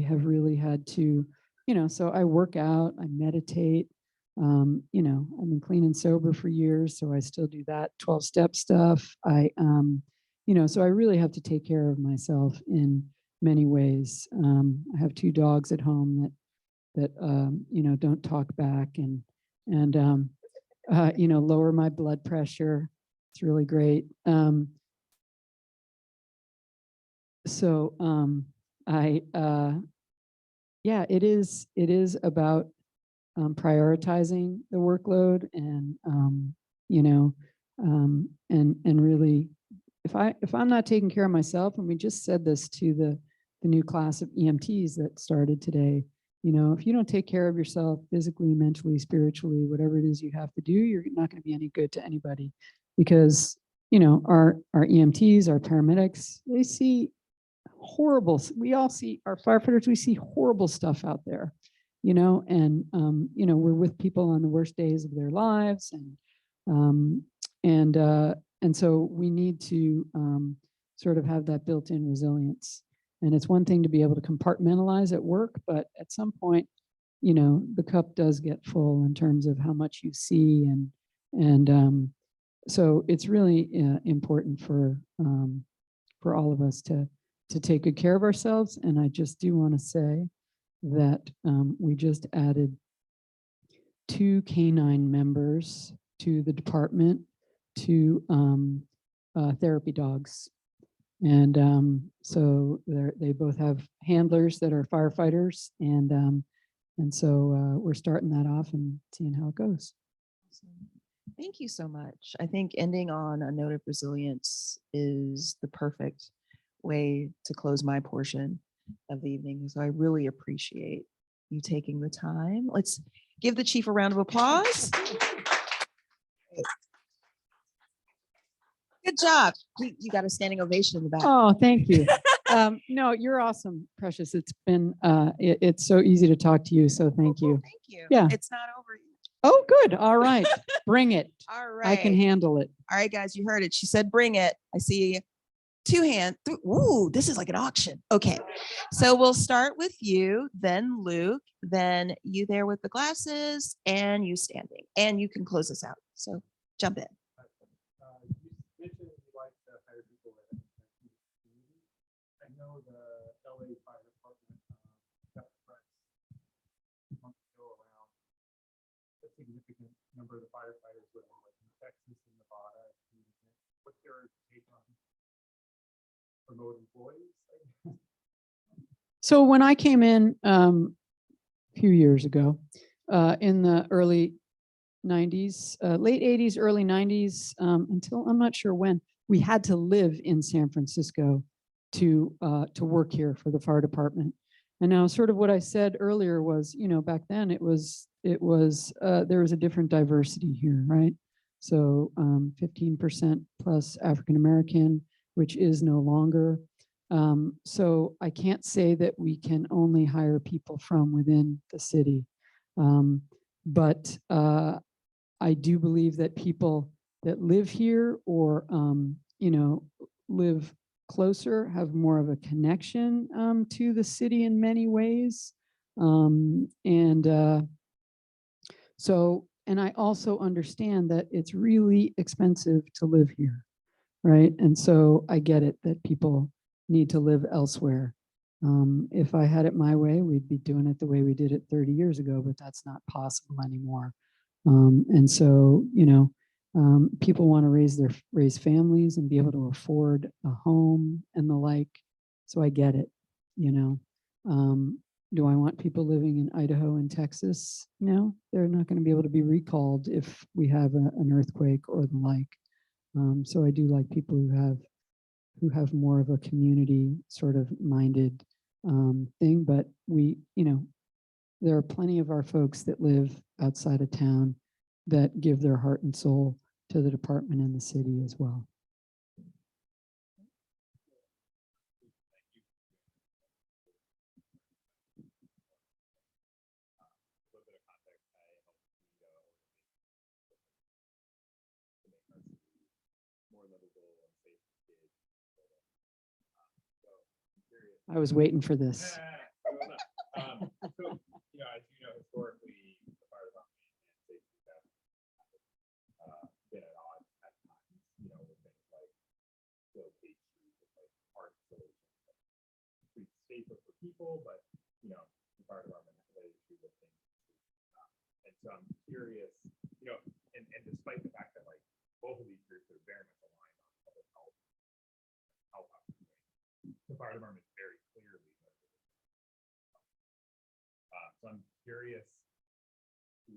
have really had to, you know, so I work out, I meditate. You know, I've been clean and sober for years, so I still do that 12-step stuff. You know, so I really have to take care of myself in many ways. I have 2 dogs at home that you know, don't talk back, and you know, lower my blood pressure. It's really great. So yeah, it is about prioritizing the workload, and you know, and really, if I'm not taking care of myself, and we just said this to the new class of EMTs that started today, you know, if you don't take care of yourself physically, mentally, spiritually, whatever it is you have to do, you're not going to be any good to anybody, because, you know, our EMTs, our paramedics, they see horrible, we all see, our firefighters, we see horrible stuff out there, you know, and, you know, we're with people on the worst days of their lives. And so we need to sort of have that built-in resilience. And it's one thing to be able to compartmentalize at work, but at some point, you know, the cup does get full in terms of how much you see. And so it's really important for all of us to take good care of ourselves. And I just do want to say that we just added 2 canine members to the department, to therapy dogs. And so they both have handlers that are firefighters. And so we're starting that off and seeing how it goes. Thank you so much. I think ending on a note of resilience is the perfect way to close my portion of the evening. So I really appreciate you taking the time. Let's give the chief a round of applause. Good job. You got a standing ovation in the back. Oh, thank you. No, you're awesome, Precious. It's been, it's so easy to talk to you. So thank you. Thank you. Yeah. It's not over yet. Oh, good. All right. Bring it. All right. I can handle it. All right, guys, you heard it. She said, bring it. I see 2 hands. Ooh, this is like an auction. Okay. So we'll start with you, then Luke, then you there with the glasses, and you standing. And you can close us out. So jump in. You mentioned you like to hire people that are community. I know the LA Fire Department got the press months ago around a significant number of the firefighters that were like in Texas and Nevada. What's your take on remote employees? So when I came in a few years ago, in the early 90s, late 80s, early 90s, until I'm not sure when, we had to live in San Francisco to work here for the fire department. And now sort of what I said earlier was, you know, back then there was a different diversity here, right? So 15% plus African-American, which is no longer. So I can't say that we can only hire people from within the city. But I do believe that people that live here or, you know, live closer have more of a connection to the city in many ways. And I also understand that it's really expensive to live here, right? And so I get it that people need to live elsewhere. If I had it my way, we'd be doing it the way we did it 30 years ago, but that's not possible anymore. And so, you know, people want to raise families and be able to afford a home and the like. So I get it, you know. Do I want people living in Idaho and Texas? No, they're not going to be able to be recalled if we have an earthquake or the like. So I do like people who have more of a community sort of minded thing. But we, you know, there are plenty of our folks that live outside of town that give their heart and soul to the department and the city as well. I was waiting for this. So, you know, as you know, historically, the fire department and safety staff been at odds at times, you know, with things like locations, like park solutions, like safer for people, but, you know, the fire department has issues with things. And so I'm curious, you know, and despite the fact that like both of these groups are very much aligned on public health, the fire department is very clearly. So I'm curious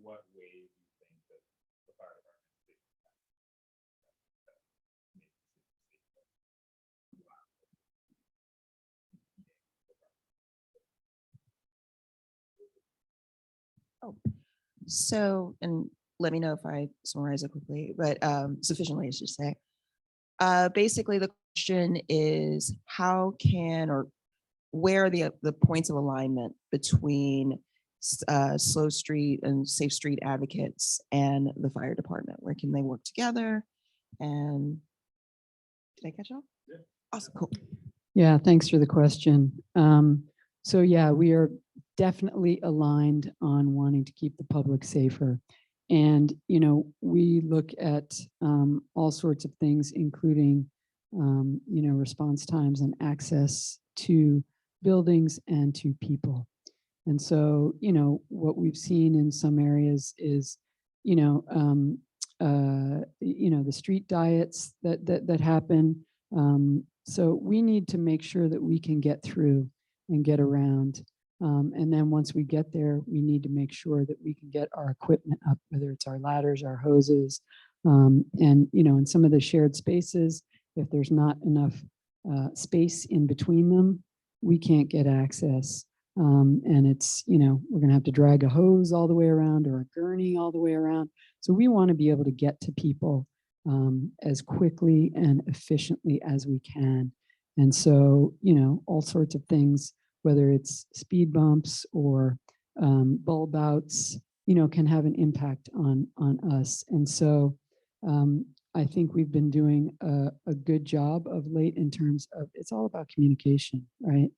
what ways you think that the fire department So, and let me know if I summarize it quickly, but sufficiently, I should say. Basically, the question is how can or where are the points of alignment between slow street and safe street advocates and the fire department? Where can they work together? And did I catch up? Yeah. Awesome, cool. Yeah, thanks for the question. So yeah, we are definitely aligned on wanting to keep the public safer. And, you know, we look at all sorts of things, including, you know, response times and access to buildings and to people. And so, you know, what we've seen in some areas is, you know, the street diets that happen. So we need to make sure that we can get through and get around. And then once we get there, we need to make sure that we can get our equipment up, whether it's our ladders, our hoses, and, you know, in some of the shared spaces, if there's not enough space in between them, we can't get access. And it's, you know, we're going to have to drag a hose all the way around or a gurney all the way around. So we want to be able to get to people as quickly and efficiently as we can. And so, you know, all sorts of things, whether it's speed bumps or bulb outs, you know, can have an impact on us. And so I think we've been doing a good job of late in terms of, it's all about communication, right?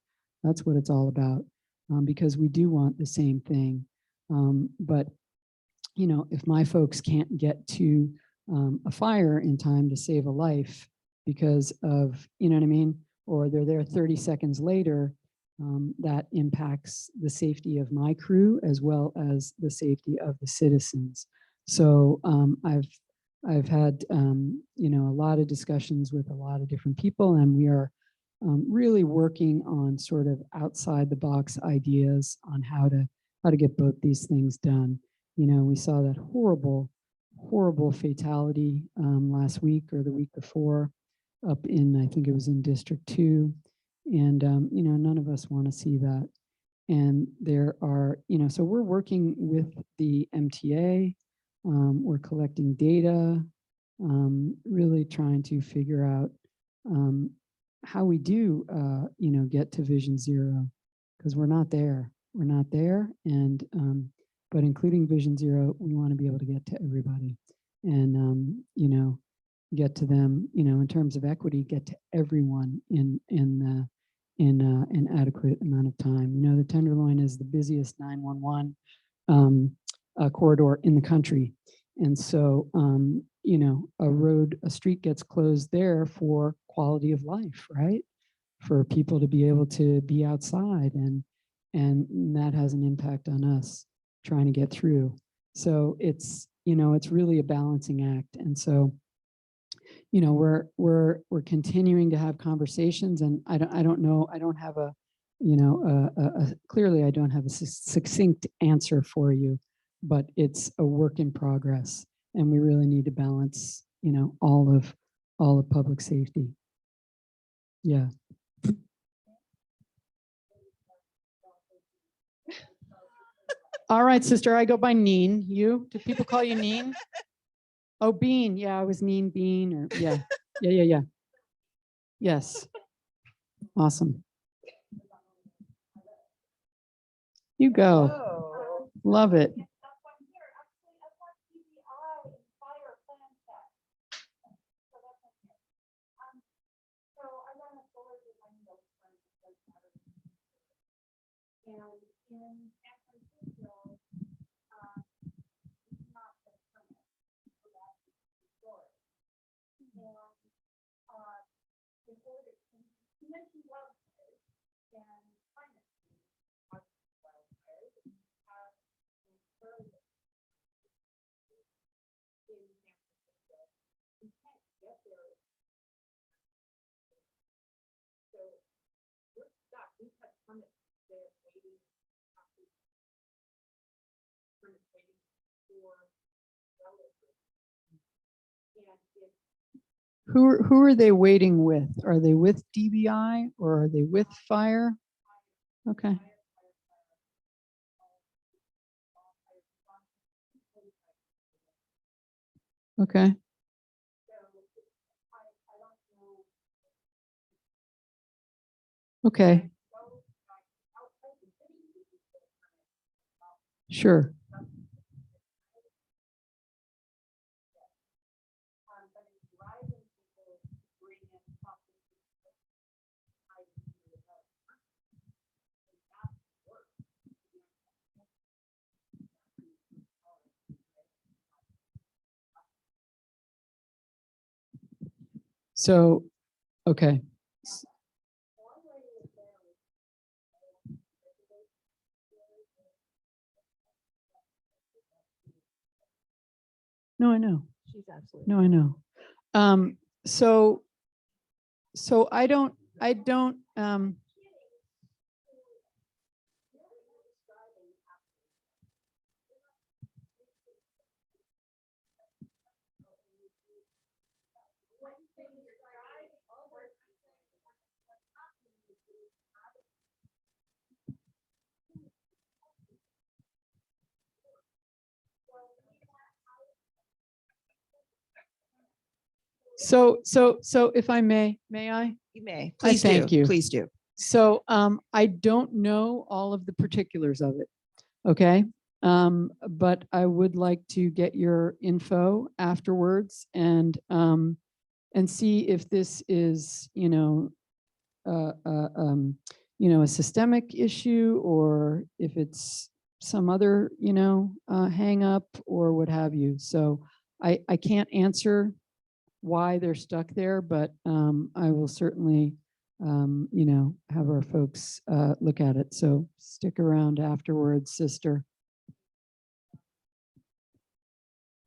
That's what it's all about, because we do want the same thing. But, you know, if my folks can't get to a fire in time to save a life because of, you know what I mean? Or they're there 30 seconds later, that impacts the safety of my crew as well as the safety of the citizens. So I've had, you know, a lot of discussions with a lot of different people, and we are really working on sort of outside the box ideas on how to get both these things done. You know, we saw that horrible fatality last week or the week before up in, I think it was in District 2. And, you know, none of us want to see that. And there are, you know, so we're working with the MTA. We're collecting data, really trying to figure out how we do, you know, get to Vision Zero, because we're not there. We're not there. And, but including Vision Zero, we want to be able to get to everybody and, you know, get to them, you know, in terms of equity, get to everyone in an adequate amount of time. You know, the Tenderloin is the busiest 911 corridor in the country. And so, you know, a street gets closed there for quality of life, right? For people to be able to be outside, and that has an impact on us trying to get through. So it's, you know, it's really a balancing act. And so, you know, we're continuing to have conversations, and I don't know, I don't have a, you know, clearly I don't have a succinct answer for you, but it's a work in progress, and we really need to balance, you know, all of public safety. Yeah. All right, sister, I go by Neen. You? Do people call you Neen? Oh, Bean. Yeah, I was Neen Bean, or yeah. Yeah. Yes. Awesome. You go. Whoa. Love it. And in San Francisco, it's not the permit for that story. And in order, you mentioned wildfires and climate change, wildfires have occurred in San Francisco. We can't get there. So we're stuck. We've had permits there waiting. Who are they waiting with? Are they with DBI or are they with fire? Okay. Okay. Okay. Sure. So, okay. No, I know. She's absolutely. No, I know. So I don't, so if I may I? You may. I Please thank do. you. Please do. So I don't know all of the particulars of it. Okay. But I would like to get your info afterwards and see if this is, a systemic issue, or if it's some other, hang up or what have you. So I can't answer why they're stuck there, but I will certainly, have our folks look at it. So stick around afterwards, sister.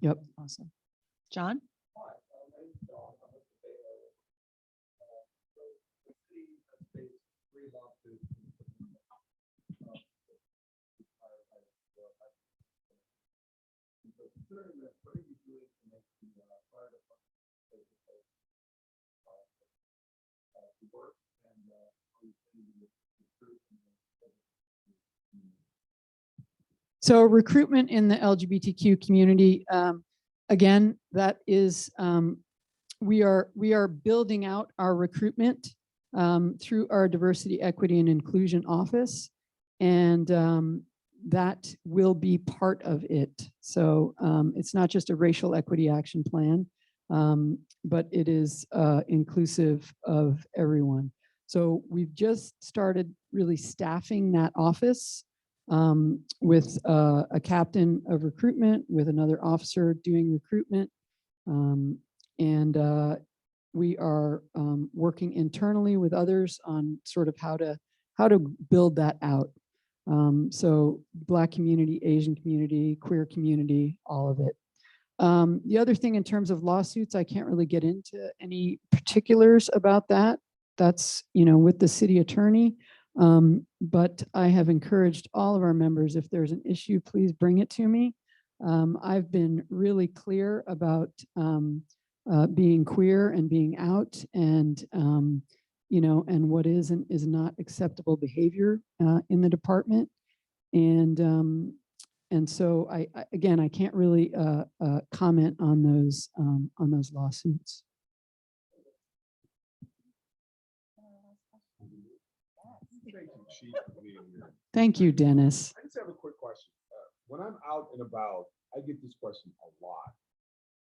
Yep. Awesome. John? So recruitment in the LGBTQ community, again, that is, we are building out our recruitment through our diversity, equity, and inclusion office, and that will be part of it. So it's not just a racial equity action plan, but it is inclusive of everyone. So we've just started really staffing that office with a captain of recruitment, with another officer doing recruitment. And we are working internally with others on sort of how to build that out. So Black community, Asian community, queer community, all of it. The other thing in terms of lawsuits, I can't really get into any particulars about that. That's, with the city attorney. But I have encouraged all of our members, if there's an issue, please bring it to me. I've been really clear about being queer and being out, and and what is and is not acceptable behavior in the department. And so I again, I can't really comment on those lawsuits. Thank you, Dennis. I just have a quick question. When I'm out and about, I get this question a lot.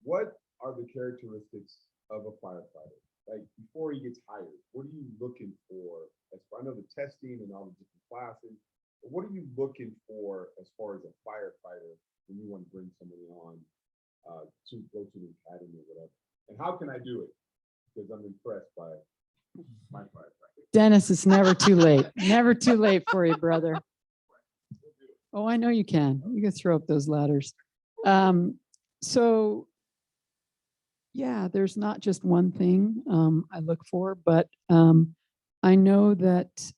What are the characteristics of a firefighter? Like before he gets hired, what are you looking for? As far, I know the testing and all the different classes, but what are you looking for as far as a firefighter when you want to bring somebody on to go to the academy or whatever? And how can I do it? Because I'm impressed by my firefighter. Dennis, it's never too late. Never too late for you, brother. Oh, I know you can. You can throw up those ladders. So yeah, there's not just one thing I look for, but I know that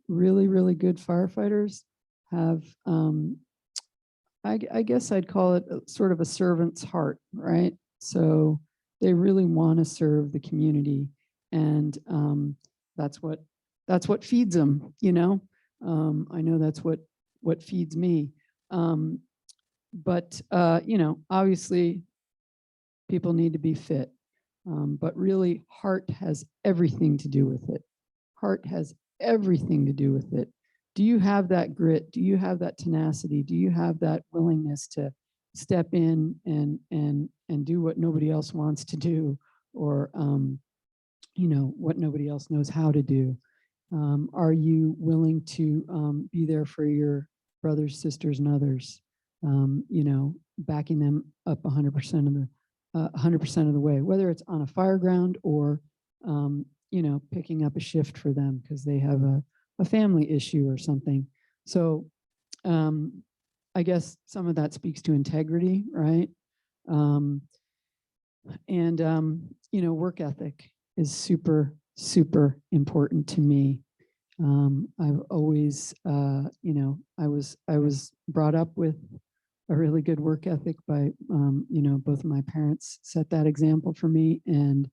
really, really good firefighters have, I guess I'd call it sort of a servant's heart, right? So they really want to serve the community, and that's what feeds them, I know that's what feeds me. But obviously people need to be fit, but really heart has everything to do with it. Heart has everything to do with it. Do you have that grit? Do you have that tenacity? Do you have that willingness to step in and do what nobody else wants to do, or you know, what nobody else knows how to do? Are you willing to be there for your brothers, sisters, and others? You know, backing them up 100% of the 100% of the way, whether it's on a fire ground or you know, picking up a shift for them because they have a family issue or something. So I guess some of that speaks to integrity, right? And you know, work ethic is super, super important to me. I've always, you know, I was brought up with a really good work ethic by, you know, both of my parents set that example for me. And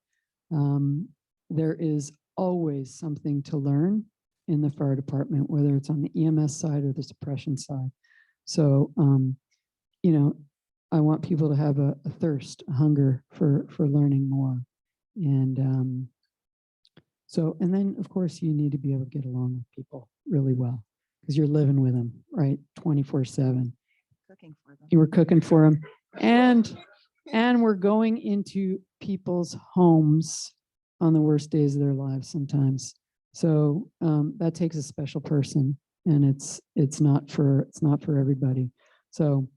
there is always something to learn in the fire department, whether it's on the EMS side or the suppression side. So, you know, I want people to have a thirst, a hunger for learning more. And so, and then of course you need to be able to get along with people really well because you're living with them, right? 24/7. Cooking for them. You were cooking for them. And we're going into people's homes on the worst days of their lives sometimes. So that takes a special person, and it's not for everybody. So,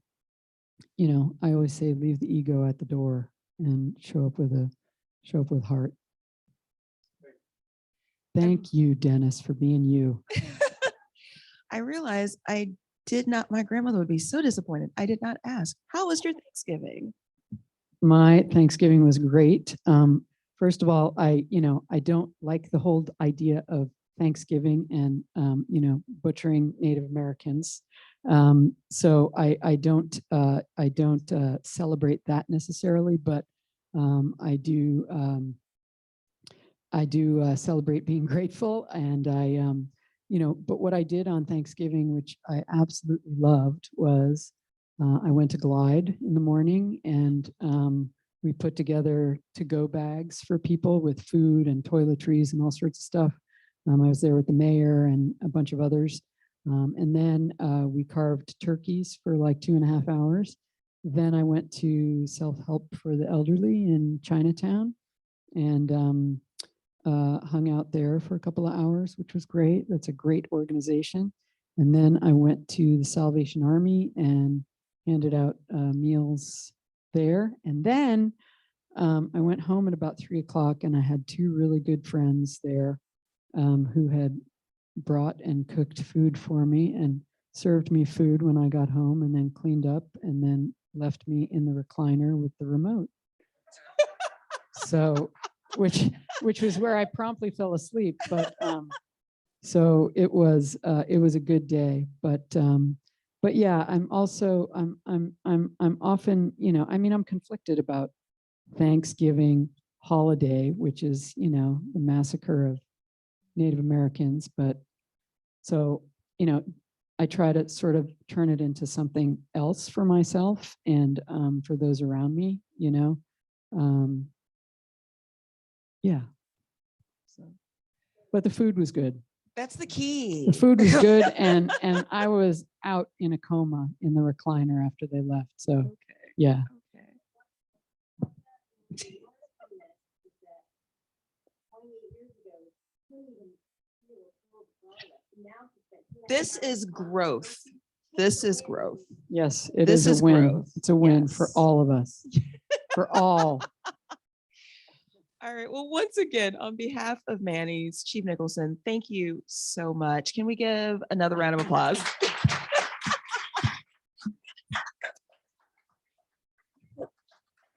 you know, I always say leave the ego at the door and show up with heart. Thank you, Dennis, for being you. I realized I did not, my grandmother would be so disappointed. I did not ask, how was your Thanksgiving? My Thanksgiving was great. First of all, I don't like the whole idea of Thanksgiving and, you know, butchering Native Americans. So I don't celebrate that necessarily, but I do celebrate being grateful. And you know, but what I did on Thanksgiving, which I absolutely loved, was I went to Glide in the morning, and we put together to-go bags for people with food and toiletries and all sorts of stuff. I was there with the mayor and a bunch of others. And then we carved turkeys for like 2.5 hours. Then I went to self-help for the elderly in Chinatown and hung out there for a couple of hours, which was great. That's a great organization. And then I went to the Salvation Army and handed out meals there. And then I went home at about 3 o'clock, and I had 2 really good friends there who had brought and cooked food for me and served me food when I got home, and then cleaned up and then left me in the recliner with the remote. So, which was where I promptly fell asleep. But so it was a good day. But yeah, I'm also I'm often, you know, I mean, I'm conflicted about Thanksgiving holiday, which is, you know, the massacre of Native Americans. But so, you know, I try to sort of turn it into something else for myself and for those around me, you know. Yeah. So, but the food was good. That's the key. The food was good, and I was out in a coma in the recliner after they left. So, Okay. yeah. Okay. This is growth. This is growth. Yes, it This is is a win. growth. It's a win for Yes. all of us. For all. All right. Well, once again, on behalf of Manny's, Chief Nicholson, thank you so much. Can we give another round of applause?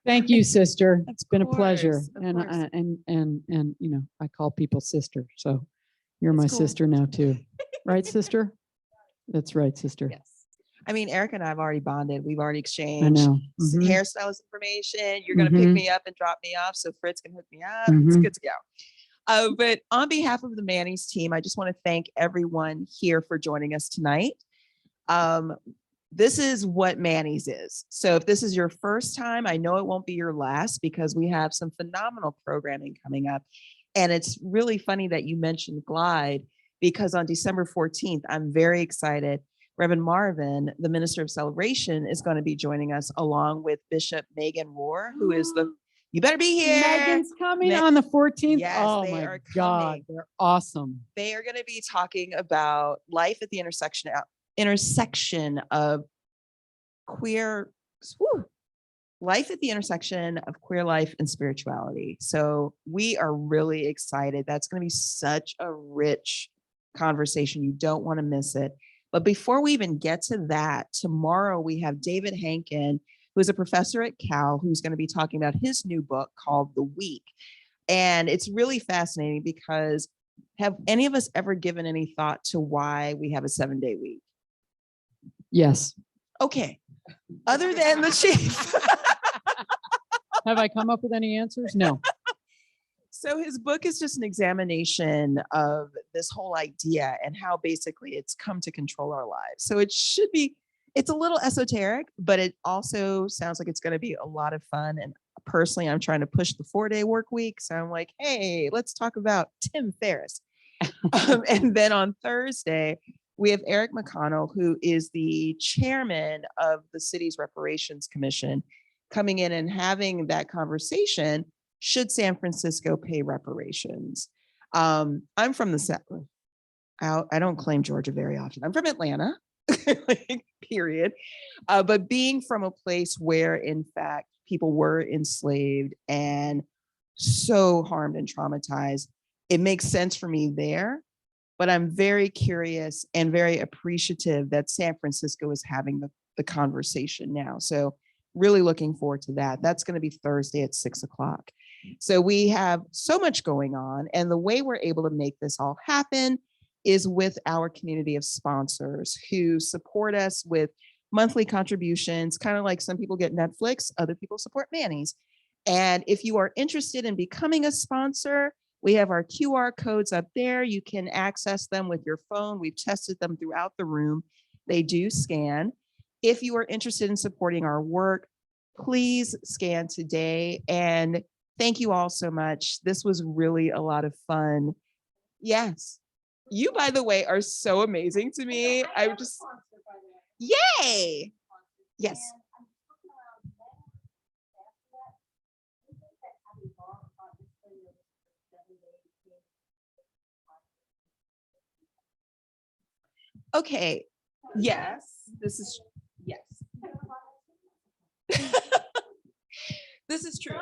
Thank you, sister. Of It's been a pleasure. course, of And course. and you know, I call people sister. So you're my That's cool. sister now too. Right, sister? That's right, sister. Yes. I mean, Eric and I have already bonded. We've already I exchanged know. Mhm. hairstylist information. You're going to pick Mhm. me up and drop me off so Fritz can hook me up. It's Mhm. good to go. But on behalf of the Manny's team, I just want to thank everyone here for joining us tonight. This is what Manny's is. So if this is your first time, I know it won't be your last because we have some phenomenal programming coming up. And it's really funny that you mentioned Glide because on December 14th, I'm very excited. Reverend Marvin, the Minister of Celebration, is going to be joining us along with Bishop Megan Rohr, who is the, you better be here. Megan's coming Me- on the 14th. Yes, Oh they my are God, coming. they're awesome. They are going to be talking about life at the intersection of queer, whew, life at the intersection of queer life and spirituality. So we are really excited. That's going to be such a rich conversation. You don't want to miss it. But before we even get to that, tomorrow we have David Hankin, who is a professor at Cal, who's going to be talking about his new book called The Week. And it's really fascinating because have any of us ever given any thought to why we have a 7-day week? Yes. Okay. Other than the chief. Have I come up with any answers? No. So his book is just an examination of this whole idea and how basically it's come to control our lives. So it should be, it's a little esoteric, but it also sounds like it's going to be a lot of fun. And personally, I'm trying to push the 4-day work week. So I'm like, hey, let's talk about Tim Ferriss. And then on Thursday, we have Eric McConnell, who is the chairman of the city's reparations commission, coming in and having that conversation. Should San Francisco pay reparations? I'm from the South. I don't claim Georgia very often. I'm from Atlanta, period. But being from a place where, in fact, people were enslaved and so harmed and traumatized, it makes sense for me there. But I'm very curious and very appreciative that San Francisco is having the conversation now. So really looking forward to that. That's going to be Thursday at 6 o'clock. So we have so much going on. And the way we're able to make this all happen is with our community of sponsors who support us with monthly contributions, kind of like some people get Netflix, other people support Manny's. And if you are interested in becoming a sponsor, we have our QR codes up there. You can access them with your phone. We've tested them throughout the room. They do scan. If you are interested in supporting our work, please scan today. And thank you all so much. This was really a lot of fun. Yes. You, by the way, are so amazing to me. I just, yay. Yes. Okay. Yes. This is, yes. This is true.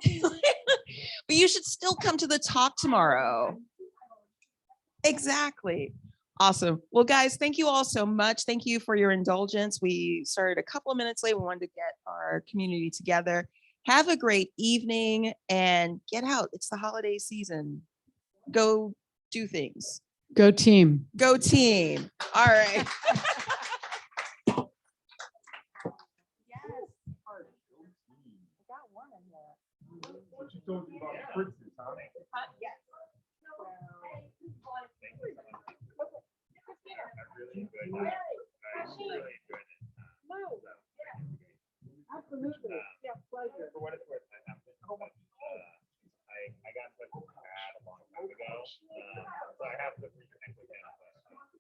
But you should still come to the talk tomorrow. Exactly. Awesome. Well, guys, thank you all so much. Thank you for your indulgence. We started a couple of minutes late. We wanted to get our community together. Have a great evening and get out. It's the holiday season. Go do things. Go team. Go team. All right. What you told me about the princes, huh? Yes. I really enjoyed it. I really enjoyed it. Absolutely. Yeah, pleasure. For what it's worth, I have been, I got in touch with Pat a long time ago, so I have to reconnect with him. But I would love to.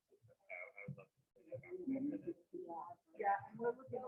Yeah, and we're looking